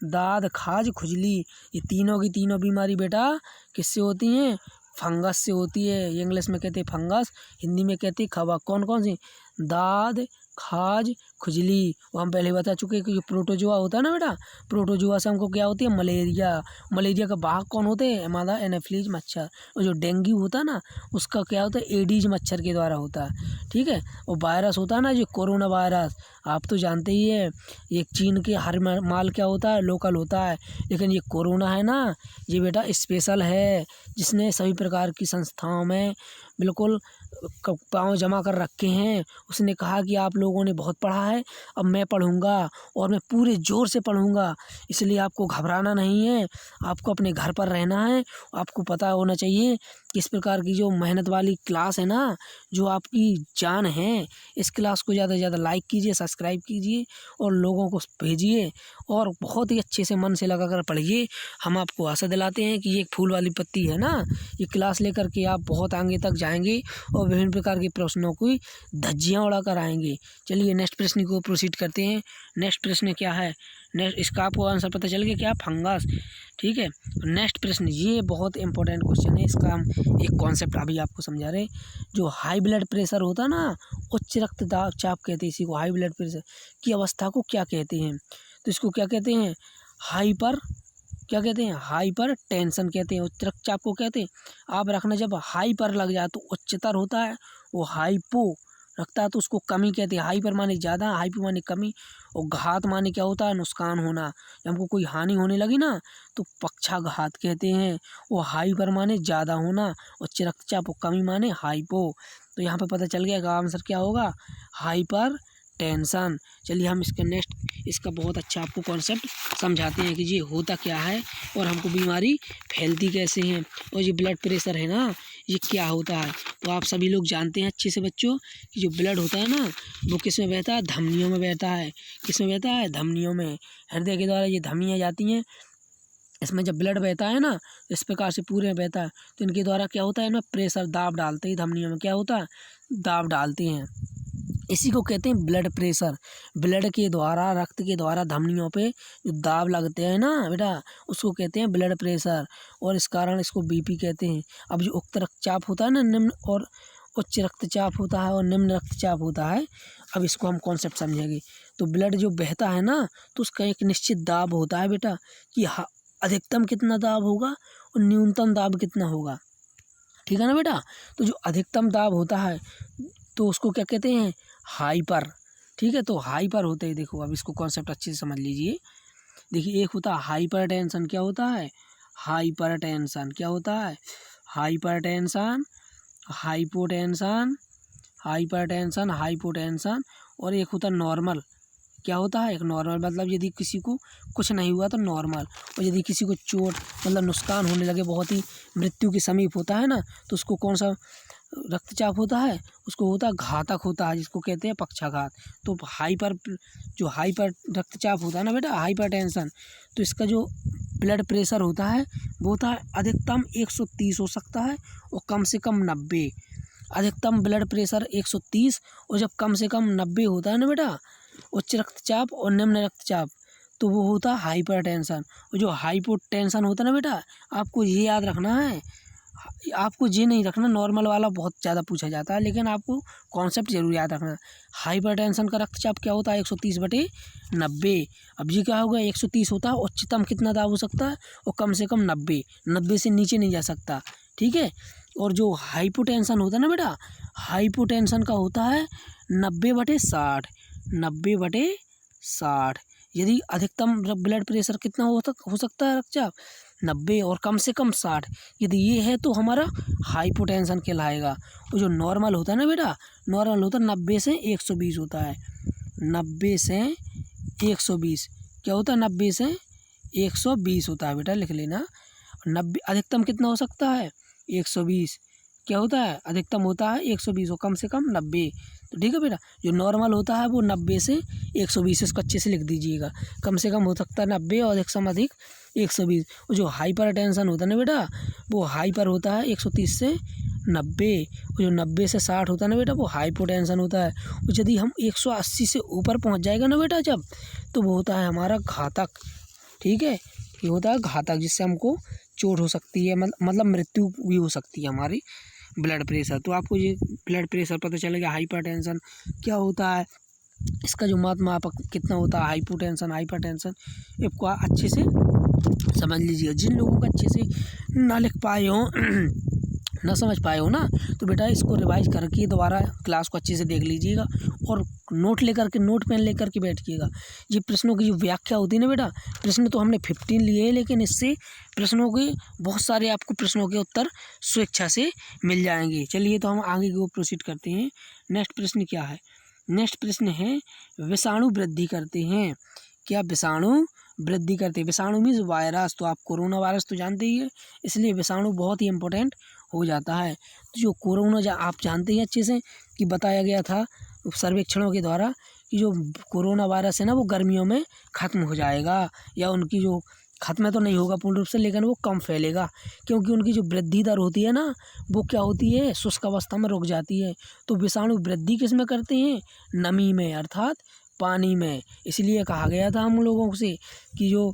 दाद, खाज, खुजली। ये तीनों की तीनों बीमारी बेटा किससे होती हैं? फंगस से होती है। ये इंग्लिश में कहते हैं फंगस, हिंदी में कहते हैं खवा। कौन कौन सी? दाद, खाज, खुजली। वो हम पहले बता चुके कि जो प्रोटोजोआ होता है ना बेटा, प्रोटोजोआ से हमको क्या होती है? मलेरिया। मलेरिया का वाहक कौन होते हैं? हमारा एनाफिलीज मच्छर। और जो डेंगू होता है ना उसका क्या होता है? एडीज मच्छर के द्वारा होता है। ठीक है। और वायरस होता है ना जो कोरोना वायरस, आप तो जानते ही है ये चीन के हर माल क्या होता है? लोकल होता है। लेकिन ये कोरोना है ना ये बेटा स्पेशल है, जिसने सभी प्रकार की संस्थाओं में बिल्कुल पाँव जमा कर रखे हैं। उसने कहा कि आप लोगों ने बहुत पढ़ा है, अब मैं पढ़ूंगा और मैं पूरे ज़ोर से पढ़ूंगा, इसलिए आपको घबराना नहीं है, आपको अपने घर पर रहना है। आपको पता होना चाहिए कि इस प्रकार की जो मेहनत वाली क्लास है ना, जो आपकी जान है, इस क्लास को ज़्यादा से ज़्यादा लाइक कीजिए, सब्सक्राइब कीजिए और लोगों को भेजिए और बहुत ही अच्छे से मन से लगा कर पढ़िए। हम आपको आशा दिलाते हैं कि ये एक फूल वाली पत्ती है ना, ये क्लास लेकर के आप बहुत आगे तक जाएंगे और विभिन्न प्रकार के प्रश्नों की धज्जियाँ उड़ा कर आएंगे। चलिए नेक्स्ट प्रश्न को प्रोसीड करते हैं। नेक्स्ट प्रश्न क्या है? नेक्स्ट इसका आपको आंसर पता चल गया क्या? फंगस। ठीक है। नेक्स्ट प्रश्न ये बहुत इंपॉर्टेंट क्वेश्चन है, इसका हम एक कॉन्सेप्ट अभी आपको समझा रहे। जो हाई ब्लड प्रेशर होता है ना, उच्च रक्तचाप कहते हैं इसी को। हाई ब्लड प्रेशर की अवस्था को क्या कहते हैं? तो इसको क्या कहते हैं? हाइपर क्या कहते हैं? हाइपर टेंशन कहते हैं। उच्च रक्तचाप को कहते हैं। आप रखना जब हाइपर लग जाए तो उच्चतर होता है, वो हाइपो रखता है तो उसको कमी कहते हैं। हाइपर माने ज़्यादा, हाइपो माने कमी और घात माने क्या होता है? नुकसान होना। जब हमको कोई हानि होने लगी ना तो पक्षाघात कहते हैं। वो हाइपर माने ज़्यादा होना, उच्च रक्तचाप और कमी माने हाइपो। तो यहाँ पे पता चल गया कि आंसर क्या होगा? Hyper tension. चलिए हम इसका नेक्स्ट इसका बहुत अच्छा आपको कॉन्सेप्ट समझाते हैं कि ये होता क्या है और हमको बीमारी फैलती कैसे हैं और ये ब्लड प्रेशर है ना ये क्या होता है। तो आप सभी लोग जानते हैं अच्छे से बच्चों कि जो ब्लड होता है ना वो किस में बहता है? धमनियों में बहता है। किस में बहता है? धमनियों में। हृदय के द्वारा ये धमनियाँ जाती हैं। इसमें जब ब्लड बहता है ना इस प्रकार से पूरे में बहता है तो इनके द्वारा क्या होता है? इनमें प्रेशर दाब डालते हैं। धमनियों में क्या होता है? दाब डालते हैं। इसी को कहते हैं ब्लड प्रेशर। ब्लड के द्वारा, रक्त के द्वारा धमनियों पे जो दाब लगते हैं ना बेटा उसको कहते हैं ब्लड प्रेशर और इस कारण इसको बीपी कहते हैं। अब जो उच्च रक्तचाप होता है ना, निम्न और उच्च रक्तचाप होता है और निम्न रक्तचाप होता है। अब इसको हम कॉन्सेप्ट समझेंगे। तो ब्लड जो बहता है ना तो उसका एक निश्चित दाब होता है बेटा कि अधिकतम कितना दाब होगा और न्यूनतम दाब कितना होगा। ठीक है ना बेटा। तो जो अधिकतम दाब होता है तो उसको क्या कहते हैं? हाइपर। ठीक है। तो हाइपर होते हैं, देखो अब इसको कॉन्सेप्ट अच्छे से समझ लीजिए। देखिए एक होता है हाइपर टेंशन। क्या होता है? Hyper tension. क्या होता है? Hyper tension, hypotension, hyper tension, hypotension. और एक होता है नॉर्मल। क्या होता है? एक नॉर्मल मतलब यदि किसी को कुछ नहीं हुआ तो नॉर्मल, और यदि किसी को चोट मतलब नुकसान होने लगे, बहुत ही मृत्यु के समीप होता है ना तो उसको कौन सा रक्तचाप होता है? उसको होता है घातक होता है, जिसको कहते हैं पक्षाघात। तो जो हाइपर रक्तचाप होता है ना बेटा, हाइपर टेंशन, तो इसका जो ब्लड प्रेशर होता है वो होता है अधिकतम 130 हो सकता है और कम से कम 90। अधिकतम ब्लड प्रेशर 130 और जब कम से कम 90 होता है ना बेटा उच्च रक्तचाप और निम्न रक्तचाप तो वो होता है हाइपर टेंशन। और जो हाइपोटेंशन होता है ना बेटा आपको ये याद रखना है, आपको ये नहीं रखना, नॉर्मल वाला बहुत ज़्यादा पूछा जाता है लेकिन आपको कॉन्सेप्ट जरूर याद रखना है। हाइपरटेंशन का रक्तचाप क्या होता है? 130/90। अब ये क्या होगा? 130 होता है, उच्चतम कितना दाब हो सकता है और कम से कम 90, 90 से नीचे नहीं जा सकता। ठीक है। और जो हाइपोटेंशन होता है ना बेटा, हाइपोटेंशन का होता है 90/60। 90/60। यदि अधिकतम ब्लड प्रेशर कितना हो सकता है रक्तचाप 90 और कम से कम 60। यदि ये है तो हमारा हाइपोटेंशन कहलाएगा। और जो नॉर्मल होता है ना बेटा, नॉर्मल होता है 90 से 120 होता है। 90 से 120 क्या होता है, 90 से 120 होता है बेटा, लिख लेना। 90 अधिकतम कितना हो सकता है 120, क्या होता है अधिकतम होता है 120 और कम से कम 90। तो ठीक है बेटा, जो नॉर्मल होता है वो 90 से 120, इसको अच्छे से लिख दीजिएगा। कम से कम हो सकता है 90 और अधिक 120। और जो हाइपर टेंशन होता है ना बेटा, वो हाइपर होता है 130 से 90। और जो 90 से 60 होता है ना बेटा, वो हाइपोटेंशन होता है। और यदि हम 180 से ऊपर पहुंच जाएगा ना बेटा जब, तो वो होता है हमारा घातक। ठीक है, ये होता है घातक, जिससे हमको चोट हो सकती है, मतलब मृत्यु भी हो सकती है हमारी ब्लड प्रेशर। तो आपको ये ब्लड प्रेशर पता चलेगा। हाइपरटेंशन क्या होता है, इसका जो मापांक कितना होता है, हाइपरटेंशन इसको अच्छे से समझ लीजिए। जिन लोगों को अच्छे से ना लिख पाए हो ना समझ पाए हो ना, तो बेटा इसको रिवाइज करके दोबारा क्लास को अच्छे से देख लीजिएगा और नोट पेन लेकर के बैठिएगा। ये प्रश्नों की जो व्याख्या होती है ना बेटा, प्रश्न तो हमने 15 लिए हैं, लेकिन इससे प्रश्नों के बहुत सारे आपको प्रश्नों के उत्तर स्वेच्छा से मिल जाएंगे। चलिए तो हम आगे की ओर प्रोसीड करते हैं। नेक्स्ट प्रश्न क्या है, नेक्स्ट प्रश्न है विषाणु वृद्धि करते हैं। क्या विषाणु वृद्धि करते हैं? विषाणु मीन्स वायरस, तो आप कोरोना वायरस तो जानते ही है, इसलिए विषाणु बहुत ही इंपॉर्टेंट हो जाता है। तो जो कोरोना आप जानते हैं अच्छे से कि बताया गया था सर्वेक्षणों के द्वारा कि जो कोरोना वायरस है ना, वो गर्मियों में ख़त्म हो जाएगा, या उनकी जो ख़त्म तो नहीं होगा पूर्ण रूप से, लेकिन वो कम फैलेगा, क्योंकि उनकी जो वृद्धि दर होती है ना, वो क्या होती है, शुष्क अवस्था में रुक जाती है। तो विषाणु वृद्धि किस में करते हैं, नमी में, अर्थात पानी में। इसलिए कहा गया था हम लोगों से कि जो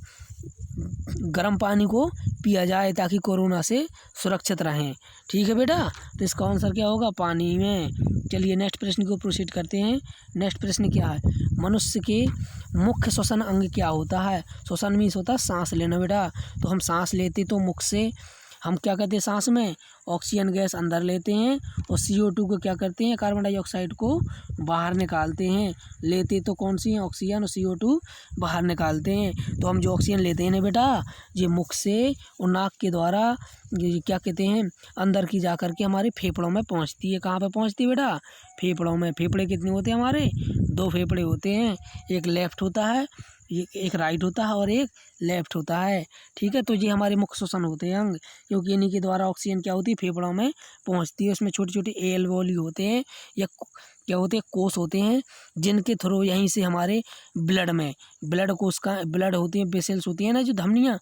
गर्म पानी को पिया जाए ताकि कोरोना से सुरक्षित रहें। ठीक है बेटा, तो इसका आंसर क्या होगा, पानी में। चलिए नेक्स्ट प्रश्न को प्रोसीड करते हैं। नेक्स्ट प्रश्न क्या है, मनुष्य के मुख्य श्वसन अंग क्या होता है? श्वसन मीन्स होता है सांस लेना बेटा। तो हम सांस लेते तो मुख से हम क्या करते हैं, सांस में ऑक्सीजन गैस अंदर लेते हैं और CO2 को क्या करते हैं, कार्बन डाइऑक्साइड को बाहर निकालते हैं। लेते तो कौन सी है, ऑक्सीजन, और CO2 बाहर निकालते हैं। तो हम जो ऑक्सीजन लेते हैं ना बेटा, ये मुख से और नाक के द्वारा ये क्या कहते हैं, अंदर की जा कर के हमारे फेफड़ों में पहुंचती है। कहाँ पे पहुंचती है बेटा, फेफड़ों में। फेफड़े कितने होते हैं हमारे, 2 फेफड़े होते हैं, एक लेफ्ट होता है, एक राइट होता है और एक लेफ्ट होता है। ठीक है, तो ये हमारे मुख्य श्वसन होते हैं अंग, क्योंकि इन्हीं के द्वारा ऑक्सीजन क्या होती है, फेफड़ों में पहुंचती है। उसमें छोटे छोटे एल्वेओली होते हैं, या क्या होते हैं, कोष होते हैं, जिनके थ्रू यहीं से हमारे ब्लड में ब्लड कोष का ब्लड होती है, वेसल्स होती है ना जो धमनियाँ,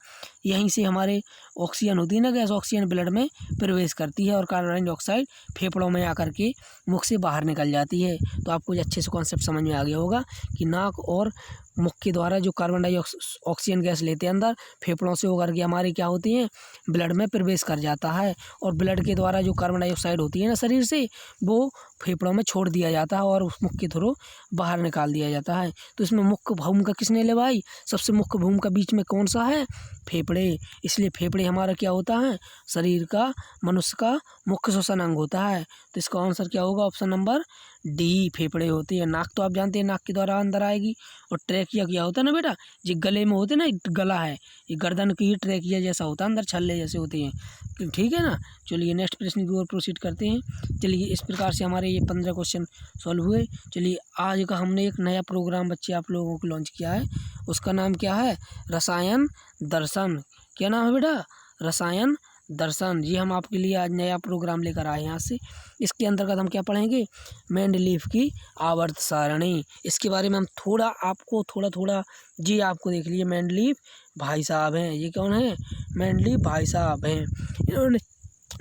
यहीं से हमारे ऑक्सीजन होती है ना गैस, ऑक्सीजन ब्लड में प्रवेश करती है और कार्बन डाइऑक्साइड फेफड़ों में आकर के मुख से बाहर निकल जाती है। तो आपको अच्छे से कॉन्सेप्ट समझ में आ गया होगा कि नाक और मुख के द्वारा जो कार्बन ऑक्सीजन गैस लेते हैं अंदर, फेफड़ों से होकर के हमारे क्या होती हैं, ब्लड में प्रवेश कर जाता है, और ब्लड के द्वारा जो कार्बन डाइऑक्साइड होती है ना शरीर से, वो फेफड़ों में छोड़ दिया जाता है और उस मुख के थ्रू बाहर निकाल दिया जाता है। तो इसमें मुख्य भूमिका किसने ले भाई, सबसे मुख्य भूमिका बीच में कौन सा है, फेफड़े। इसलिए फेफड़े हमारा क्या होता है, शरीर का, मनुष्य का मुख्य श्वसन अंग होता है। तो इसका आंसर क्या होगा, ऑप्शन नंबर डी, फेफड़े होती है। नाक तो आप जानते हैं नाक के द्वारा अंदर आएगी, और ट्रैकिया क्या होता है ना बेटा, ये गले में होते हैं ना, गला है, ये गर्दन की ट्रैकिया जैसा होता है, अंदर छल्ले जैसे होते हैं। ठीक है ना, चलिए नेक्स्ट प्रश्न की ओर प्रोसीड करते हैं। चलिए इस प्रकार से हमारे ये 15 क्वेश्चन सॉल्व हुए। चलिए आज का हमने एक नया प्रोग्राम बच्चे आप लोगों को लॉन्च किया है, उसका नाम क्या है, रसायन दर्शन। क्या नाम है बेटा, रसायन दर्शन। ये हम आपके लिए आज नया प्रोग्राम लेकर आए हैं यहाँ से। इसके अंतर्गत हम क्या पढ़ेंगे, मेंडलीफ की आवर्त सारणी। इसके बारे में हम आपको थोड़ा जी आपको देख लीजिए। मेंडलीफ भाई साहब हैं, ये कौन है, मेंडलीफ भाई साहब हैं। इन्होंने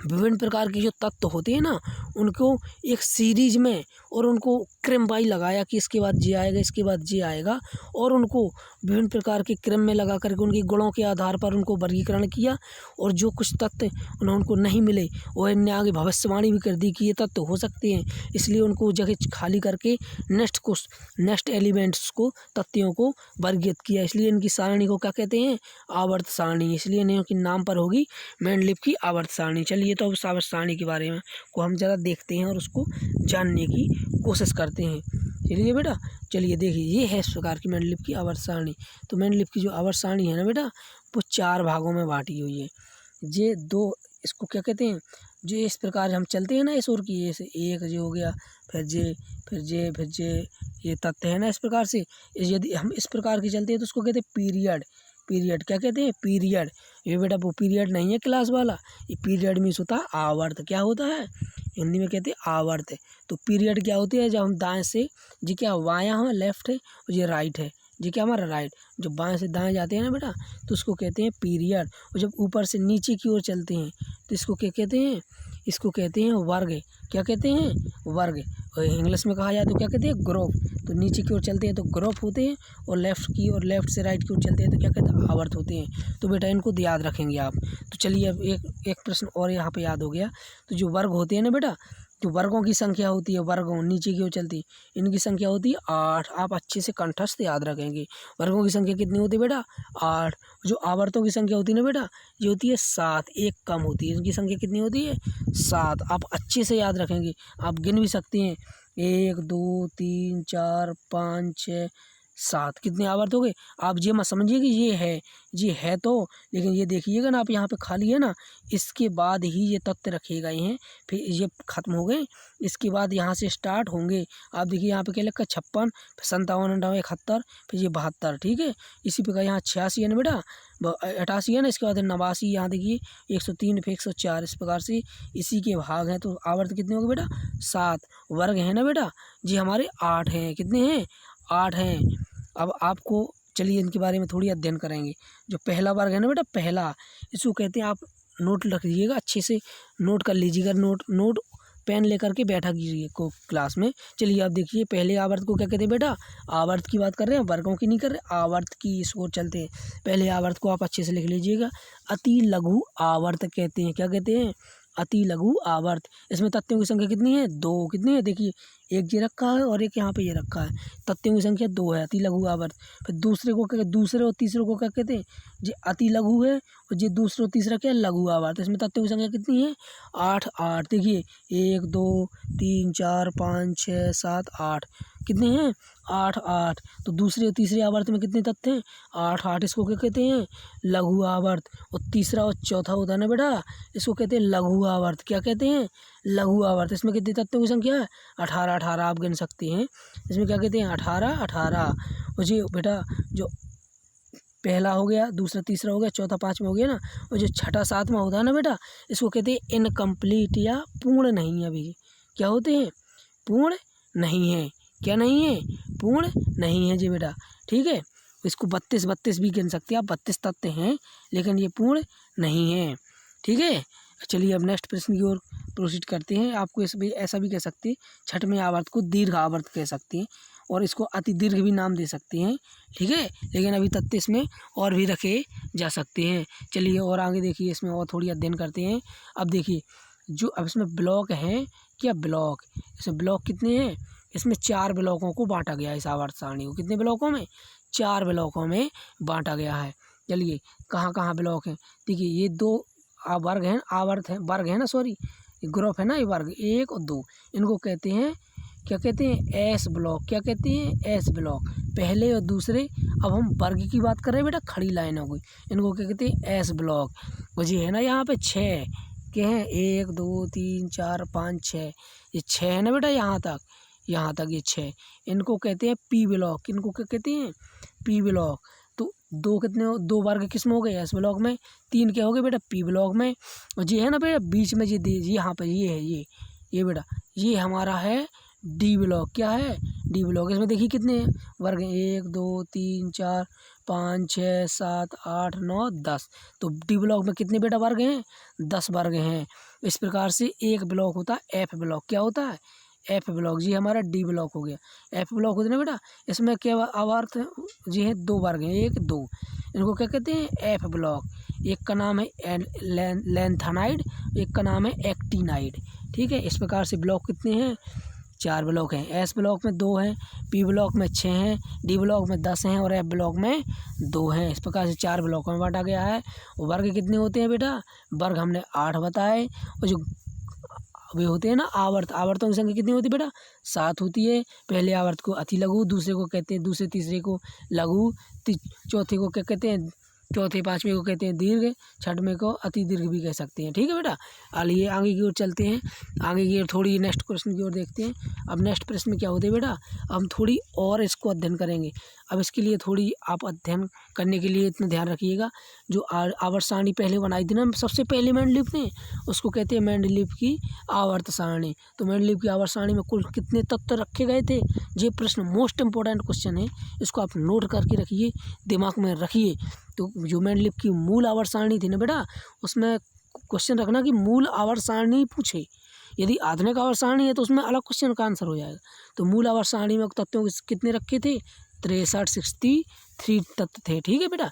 विभिन्न प्रकार के जो तत्व होते हैं ना, उनको एक सीरीज में और उनको क्रम वाइज लगाया कि इसके बाद ये आएगा, इसके बाद ये आएगा, और उनको विभिन्न प्रकार के क्रम में लगा करके उनके गुणों के आधार पर उनको वर्गीकरण किया। और जो कुछ तत्व उनको नहीं मिले, और इनने आगे भविष्यवाणी भी कर दी कि ये तत्व हो सकते हैं, इसलिए उनको जगह खाली करके नेक्स्ट एलिमेंट्स को, तत्वों को वर्गीकृत किया। इसलिए इनकी सारणी को क्या कहते हैं, आवर्त सारणी। इसलिए इनके नाम पर होगी मेंडलीफ की आवर्त सारणी। चलिए तो अब आवर्त सारणी के बारे में को हम ज़रा देखते हैं और उसको जानने की कोशिश करते हैं। चलिए बेटा, चलिए देखिए ये है इस प्रकार की मेंडलीव की आवर्त सारणी। तो मेंडलीव की जो आवर्त सारणी है ना बेटा, वो 4 भागों में बाँटी हुई है। ये 2 इसको क्या कहते हैं, जो इस प्रकार हम चलते हैं ना इस ओर की, ऐसे एक ये हो गया, फिर जे, फिर जे, फिर जे, ये तथ्य है ना इस प्रकार से। यदि हम इस प्रकार की चलते हैं तो उसको कहते हैं पीरियड। पीरियड क्या कहते हैं, पीरियड। ये बेटा वो पीरियड नहीं है क्लास वाला, ये पीरियड मीन्स होता है आवर्त। क्या होता है, हिंदी में कहते हैं आवर्त। तो पीरियड क्या होती है, जब हम दाएं से, जी क्या बायां है लेफ्ट है और ये राइट है, जी क्या हमारा राइट, जो बाएं से दाएं जाते हैं ना बेटा, तो उसको कहते हैं पीरियड। और जब ऊपर से नीचे की ओर चलते हैं तो इसको क्या कहते हैं, इसको कहते हैं वर्ग। क्या कहते हैं, वर्ग। और इंग्लिश में कहा जाए तो क्या कहते हैं, ग्रुप। तो नीचे की ओर चलते हैं तो ग्रुप होते हैं, और लेफ्ट से राइट की ओर चलते हैं तो क्या कहते हैं, आवर्त होते हैं। तो बेटा इनको याद रखेंगे आप। तो चलिए अब एक प्रश्न और यहाँ पे याद हो गया। तो जो वर्ग होते हैं ना बेटा, जो वर्गों की संख्या होती है, वर्गों नीचे की ओर चलती, इनकी संख्या होती है 8। आप अच्छे से कंठस्थ याद रखेंगे। वर्गों की संख्या कितनी होती है बेटा, 8। जो आवर्तों की संख्या होती है ना बेटा, ये होती है 7, एक कम होती है। इनकी संख्या कितनी होती है, 7। आप अच्छे से याद रखेंगे, आप गिन भी सकते हैं 1 2 3 4 5 6 7। कितने आवर्त हो गए। आप ये मत समझिए कि ये है तो, लेकिन ये देखिएगा ना आप यहाँ पे खाली है ना, इसके बाद ही ये तथ्य रखे गए हैं, फिर ये खत्म हो गए, इसके बाद यहाँ से स्टार्ट होंगे। आप देखिए यहाँ पे क्या लिखा, 56, 57, 58, 71, फिर ये 72। ठीक है, इसी प्रकार यहाँ 86 है ना बेटा, 88 है ना, इसके बाद 89, यहाँ देखिए 103, फिर 104। इस प्रकार से इसी के भाग हैं। तो आवर्त कितने हो गए बेटा, 7। वर्ग है ना बेटा, जी हमारे 8 हैं। कितने हैं, 8 हैं। अब आपको चलिए इनके बारे में थोड़ी अध्ययन करेंगे। जो पहला वर्ग है ना बेटा, पहला, इसको कहते हैं, आप नोट रख लीजिएगा, अच्छे से नोट कर लीजिएगा, नोट पेन लेकर के बैठा कीजिए को क्लास में। चलिए आप देखिए, पहले आवर्त को क्या कहते हैं बेटा, आवर्त की बात कर रहे हैं, वर्गों की नहीं कर रहे, आवर्त की इस ओर चलते हैं। पहले आवर्त को आप अच्छे से लिख लीजिएगा, अति लघु आवर्त कहते हैं। क्या कहते हैं, अति लघु आवर्त। इसमें तथ्यों की संख्या कितनी है, 2। कितनी है, देखिए एक ये रखा है और एक यहाँ पे ये रखा है, तथ्यों की संख्या 2 है, अति लघु आवर्त। फिर दूसरे और तीसरे को क्या कहते हैं, जो अति लघु है, और जो दूसरा और तीसरा क्या है, लघु आवर्त। इसमें तथ्यों की संख्या कितनी है, 8। देखिए 1 2 3 4 5 6 7 8। कितने हैं, 8। तो दूसरे और तीसरे आवर्त में कितने तथ्य हैं, 8। इसको क्या कहते हैं, लघु आवर्त। और तीसरा और चौथा होता है ना बेटा, इसको कहते हैं लघु आवर्त। क्या कहते हैं, लघु आवर्त। इसमें कितने तथ्यों की संख्या है, 18। आप गिन सकते हैं। इसमें क्या कहते हैं, 18। और जी बेटा, जो पहला हो गया, दूसरा तीसरा हो गया, चौथा पाँचवा हो गया ना, और जो छठा सातवां होता है ना बेटा, इसको कहते हैं इनकम्प्लीट या पूर्ण नहीं है। अभी क्या होते हैं, पूर्ण नहीं है। क्या नहीं है, पूर्ण नहीं है जी बेटा। ठीक है, इसको 32 भी गिन सकते हैं आप, 32 तथ्य हैं, लेकिन ये पूर्ण नहीं है। ठीक है, चलिए अब नेक्स्ट प्रश्न की ओर प्रोसीड करते हैं। आपको ऐसा भी कह सकते हैं, छठवें आवर्त को दीर्घ आवर्त कह सकते हैं, और इसको अति दीर्घ भी नाम दे सकते हैं। ठीक है, लेकिन अभी तथ्य इसमें और भी रखे जा सकते हैं। चलिए और आगे देखिए, इसमें और थोड़ी अध्ययन करते हैं। अब देखिए, जो अब इसमें ब्लॉक हैं, क्या ब्लॉक, इसमें ब्लॉक कितने हैं, इसमें 4 ब्लॉकों को बांटा गया है। इस आवर्त सारणी को कितने ब्लॉकों में, 4 ब्लॉकों में बांटा गया है। चलिए कहाँ कहाँ ब्लॉक हैं, देखिए ये 2 वर्ग हैं, आवर्त हैं, वर्ग है ना, सॉरी ग्रुप है ना, ये वर्ग 1 और 2, इनको कहते हैं, क्या कहते हैं, एस ब्लॉक। क्या कहते हैं, एस ब्लॉक, पहले और दूसरे। अब हम वर्ग की बात कर रहे हैं बेटा, खड़ी लाइन हो गई, इनको क्या कहते हैं, एस ब्लॉक। और ये है ना यहाँ पे 6 के हैं, 1 2 3 4 5 6, ये 6 है ना बेटा, यहाँ तक ये 6, इनको कहते हैं पी ब्लॉक। इनको क्या कहते हैं, पी ब्लॉक। तो 2 कितने हो, 2 वर्ग किस में हो गए, एस ब्लॉक में, 3 क्या हो गए बेटा, पी ब्लॉक में। और ये है ना बेटा, बीच में ये यहाँ पर ये है, ये बेटा, ये हमारा है डी ब्लॉक। क्या है, डी ब्लॉक। इसमें देखिए कितने वर्ग हैं, 1 2 3 4 5 6 7 8 9 10। तो डी ब्लॉक में कितने बेटा वर्ग हैं, 10 वर्ग हैं। इस प्रकार से एक ब्लॉक होता है एफ ब्लॉक। क्या होता है, एफ ब्लॉक। जी हमारा डी ब्लॉक हो गया, एफ ब्लॉक होता है ना बेटा। इसमें क्या आवर्त जी है, 2 वर्ग हैं, 1 2, इनको क्या कहते हैं, एफ ब्लॉक। एक का नाम है लेंथेनाइड, एक का नाम है एक्टिनाइड। ठीक है, इस प्रकार से ब्लॉक कितने हैं, 4 ब्लॉक हैं। एस ब्लॉक में 2 हैं, पी ब्लॉक में 6 हैं, डी ब्लॉक में 10 हैं, और एफ ब्लॉक में 2 हैं। इस प्रकार से 4 ब्लॉकों में बांटा गया है। वर्ग कितने होते हैं बेटा, वर्ग हमने 8 बताए, और जो वे होते हैं ना आवर्त, आवर्तों की संख्या कितनी होती है बेटा? 7 होती है। पहले आवर्त को अति लघु, दूसरे को कहते हैं, दूसरे तीसरे को लघु, चौथे को क्या कहते हैं? चौथे पाँचवें को कहते हैं दीर्घ, छठवें को अति दीर्घ भी कह सकते हैं। ठीक है बेटा, आइए आगे की ओर चलते हैं, आगे की ओर थोड़ी नेक्स्ट प्रश्न की ओर देखते हैं। अब नेक्स्ट प्रश्न में क्या होते हैं बेटा? हम थोड़ी और इसको अध्ययन करेंगे। अब इसके लिए थोड़ी आप अध्ययन करने के लिए इतना ध्यान रखिएगा, जो आवर्त सारणी पहले बनाई थी ना सबसे पहले मेंडलीफ ने, उसको कहते हैं मेंडलीफ की आवर्त सारणी। तो मेंडलीफ की आवर्त सारणी में कुल कितने तत्व रखे गए थे? ये प्रश्न मोस्ट इंपॉर्टेंट क्वेश्चन है, इसको आप नोट करके रखिए, दिमाग में रखिए। तो जो मेंडलीफ की मूल आवर्त सारणी थी ना बेटा, उसमें क्वेश्चन रखना कि मूल आवर्त सारणी पूछे। यदि आधुनिक आवर्त सारणी है तो उसमें अलग क्वेश्चन का आंसर हो जाएगा। तो मूल आवर्त सारणी में तत्वों कितने रखे थे? 63 तत्व थे। ठीक है बेटा,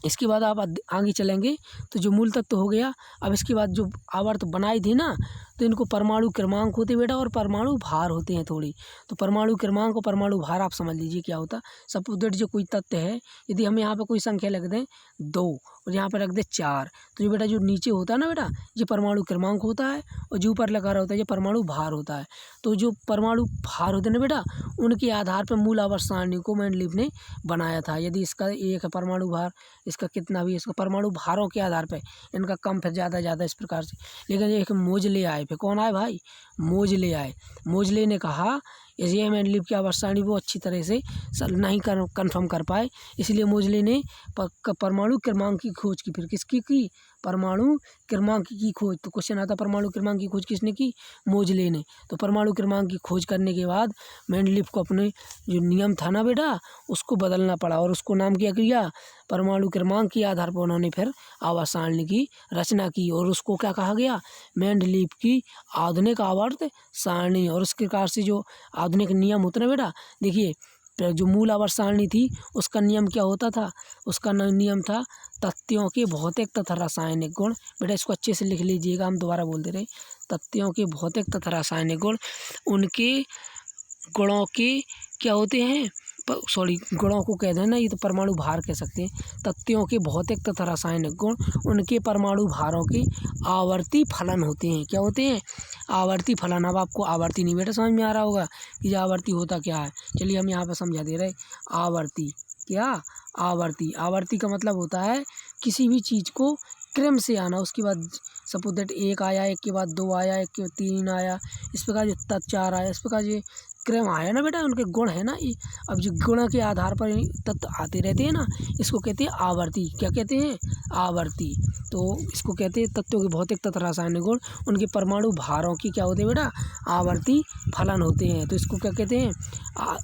इसके बाद आप आगे चलेंगे तो जो मूल तत्व हो गया। अब इसके बाद जो आवर्त बनाई थी ना, तो इनको परमाणु क्रमांक होते बेटा और परमाणु भार होते हैं थोड़ी। तो परमाणु क्रमांक और परमाणु भार आप समझ लीजिए क्या होता। सपोज दैट जो कोई तत्व है, यदि हम यहाँ पे कोई संख्या लिख दें 2 और यहाँ पे रख दें 4, तो ये बेटा जो नीचे होता है ना बेटा, ये परमाणु क्रमांक होता है, और जो ऊपर लगा रहा होता है ये परमाणु भार होता है। तो जो परमाणु भार होते हैं ना बेटा, उनके आधार पर मूल आवर्त सारणी को मेंडलीफ ने बनाया था। यदि इसका एक है परमाणु भार, इसका कितना भी, इसका परमाणु भारों के आधार पर इनका कम फिर ज़्यादा इस प्रकार से। लेकिन एक मोजले आए, फिर कौन आए भाई? मोजले आए। मोजले ने कहा ये मेंडलीफ की आवर्त सारणी वो अच्छी तरह से नहीं कन्फर्म कर पाए, इसलिए मोजले ने परमाणु क्रमांक की खोज की। फिर किसकी की? परमाणु क्रमांक की खोज। तो क्वेश्चन आता परमाणु क्रमांक की खोज किसने की? मोजले ने। तो परमाणु क्रमांक की खोज करने के बाद मेंडलीफ को अपने जो नियम था ना बेटा, उसको बदलना पड़ा, और उसको नाम क्या किया? परमाणु क्रमांक के आधार पर उन्होंने फिर आवर्त सारणी की रचना की, और उसको क्या कहा गया? मेंडलीफ की आधुनिक आवर्त सारणी। और उसके प्रकार से जो आधुनिक नियम होते ना बेटा, देखिए जो मूल आवर्त सारणी थी उसका नियम क्या होता था? उसका नियम था तथ्यों के भौतिक तथा रासायनिक गुण। बेटा इसको अच्छे से लिख लीजिएगा, हम दोबारा बोलते रहे। तथ्यों के भौतिक तथा रासायनिक गुण, उनके गुणों के क्या होते हैं? गुणों को कह देना, ये तो परमाणु भार कह सकते हैं। तथ्यों के भौतिक तथा रासायनिक गुण, उनके परमाणु भारों के आवर्ती फलन होते हैं। क्या होते हैं? आवर्ती फलन। अब आपको आवर्ती नहीं बेटा समझ में आ रहा होगा कि ये आवर्ती होता क्या है। चलिए हम यहाँ पर समझा दे रहे। आवर्ती क्या? आवर्ती, आवर्ती का मतलब होता है किसी भी चीज़ को क्रम से आना। उसके बाद सपोज दैट 1 आया, 1 के बाद 2 आया, 1 के बाद 3 आया, इस प्रकार जो 4 आया, इस प्रकार ये क्रम आया ना बेटा, उनके गुण है ना ये। अब जो गुण के आधार पर तत्व आते रहते हैं ना, इसको कहते हैं आवर्ती। क्या कहते हैं? आवर्ती। तो इसको कहते हैं तत्वों के भौतिक तथा रासायनिक गुण, उनके परमाणु भारों की क्या होते हैं बेटा? आवर्ती फलन होते हैं। तो इसको क्या कहते हैं?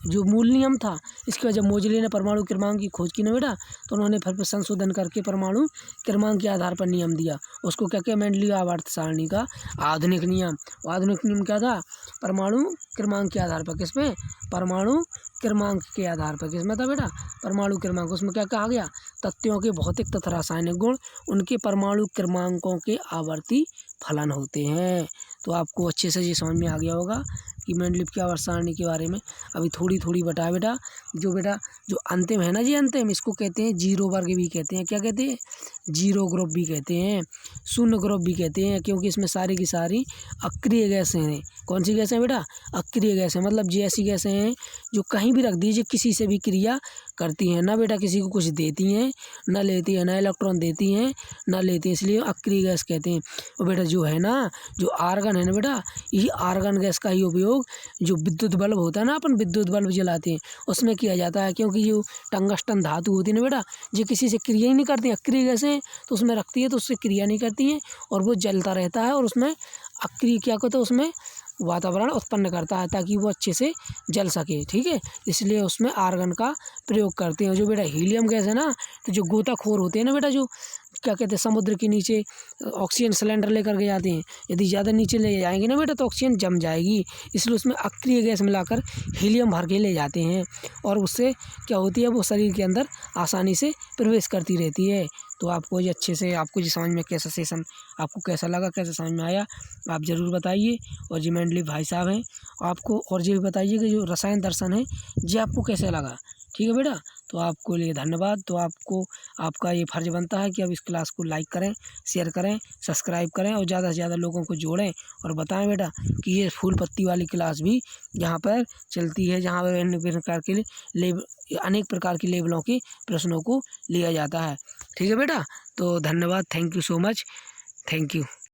जो मूल नियम था, इसके बाद जब मोजले ने परमाणु क्रमांक की खोज की ना बेटा, तो उन्होंने फिर संशोधन करके परमाणु क्रमांक के आधार पर नियम दिया। उसको क्या क्या? मेंडलीफ आवर्त सारणी का आधुनिक नियम। आधुनिक नियम क्या था? परमाणु क्रमांक के आधार पर। किस पे? परमाणु क्रमांक के आधार पर। किसमें था बेटा? परमाणु क्रमांक। उसमें क्या कहा गया? तथ्यों के भौतिक तथा रासायनिक गुण, उनके परमाणु क्रमांकों के आवर्ती फलन होते हैं। तो आपको अच्छे से ये समझ में आ गया होगा कि मेंडलीफ की आवर्त सारणी के बारे में। अभी थोड़ी थोड़ी बताया बेटा। जो अंतिम है ना जी, अंतिम, इसको कहते हैं जीरो वर्ग भी कहते हैं। क्या कहते हैं? जीरो ग्रुप भी कहते हैं, शून्य ग्रुप भी कहते हैं, क्योंकि इसमें सारी की सारी अक्रिय गैसें हैं। कौन सी गैसें बेटा? अक्रिय गैसें। मतलब जी ऐसी गैसें हैं जो कहीं भी रख दीजिए किसी से भी क्रिया करती हैं ना बेटा, किसी को कुछ देती हैं न लेती हैं, ना इलेक्ट्रॉन देती हैं न लेती हैं, इसलिए अक्रिय गैस कहते हैं। और बेटा जो है ना, जो आर्गन है ना बेटा, यही आर्गन गैस का ही उपयोग जो विद्युत बल्ब होता है ना, अपन विद्युत बल्ब जलाते हैं, उसमें किया जाता है। क्योंकि जो टंगस्टन धातु होती है ना बेटा, ये किसी से क्रिया ही नहीं करती। अक्रिय गैसें तो उसमें रखती है तो उससे क्रिया नहीं करती हैं, और वो जलता रहता है, और उसमें अक्रिय क्या कहते हैं? उसमें वातावरण उत्पन्न करता है ताकि वो अच्छे से जल सके। ठीक है, इसलिए उसमें आर्गन का प्रयोग करते हैं। जो बेटा हीलियम गैस है ना, तो जो गोताखोर होते हैं ना बेटा, जो क्या कहते हैं, समुद्र के नीचे ऑक्सीजन सिलेंडर लेकर के जाते हैं, यदि ज़्यादा नीचे ले जाएंगे ना बेटा तो ऑक्सीजन जम जाएगी, इसलिए उसमें अक्रिय गैस मिलाकर हीलियम भर के ले जाते हैं, और उससे क्या होती है? वो शरीर के अंदर आसानी से प्रवेश करती रहती है। तो आपको ये अच्छे से, आपको ये समझ में कैसा सेशन आपको कैसा लगा, कैसा समझ में आया, आप ज़रूर बताइए। और जी मेंडलीफ भाई साहब हैं आपको, और ये भी बताइए कि जो रसायन दर्शन है ये आपको कैसे लगा। ठीक है बेटा, तो आपको लिए धन्यवाद। तो आपको आपका ये फ़र्ज़ बनता है कि अब इस क्लास को लाइक करें, शेयर करें, सब्सक्राइब करें और ज़्यादा से ज़्यादा लोगों को जोड़ें और बताएं बेटा कि ये फूल पत्ती वाली क्लास भी यहाँ पर चलती है, जहाँ पर अनेक प्रकार की लेवलों के प्रश्नों को लिया जाता है। ठीक है बेटा, तो धन्यवाद, thank you so much, thank you.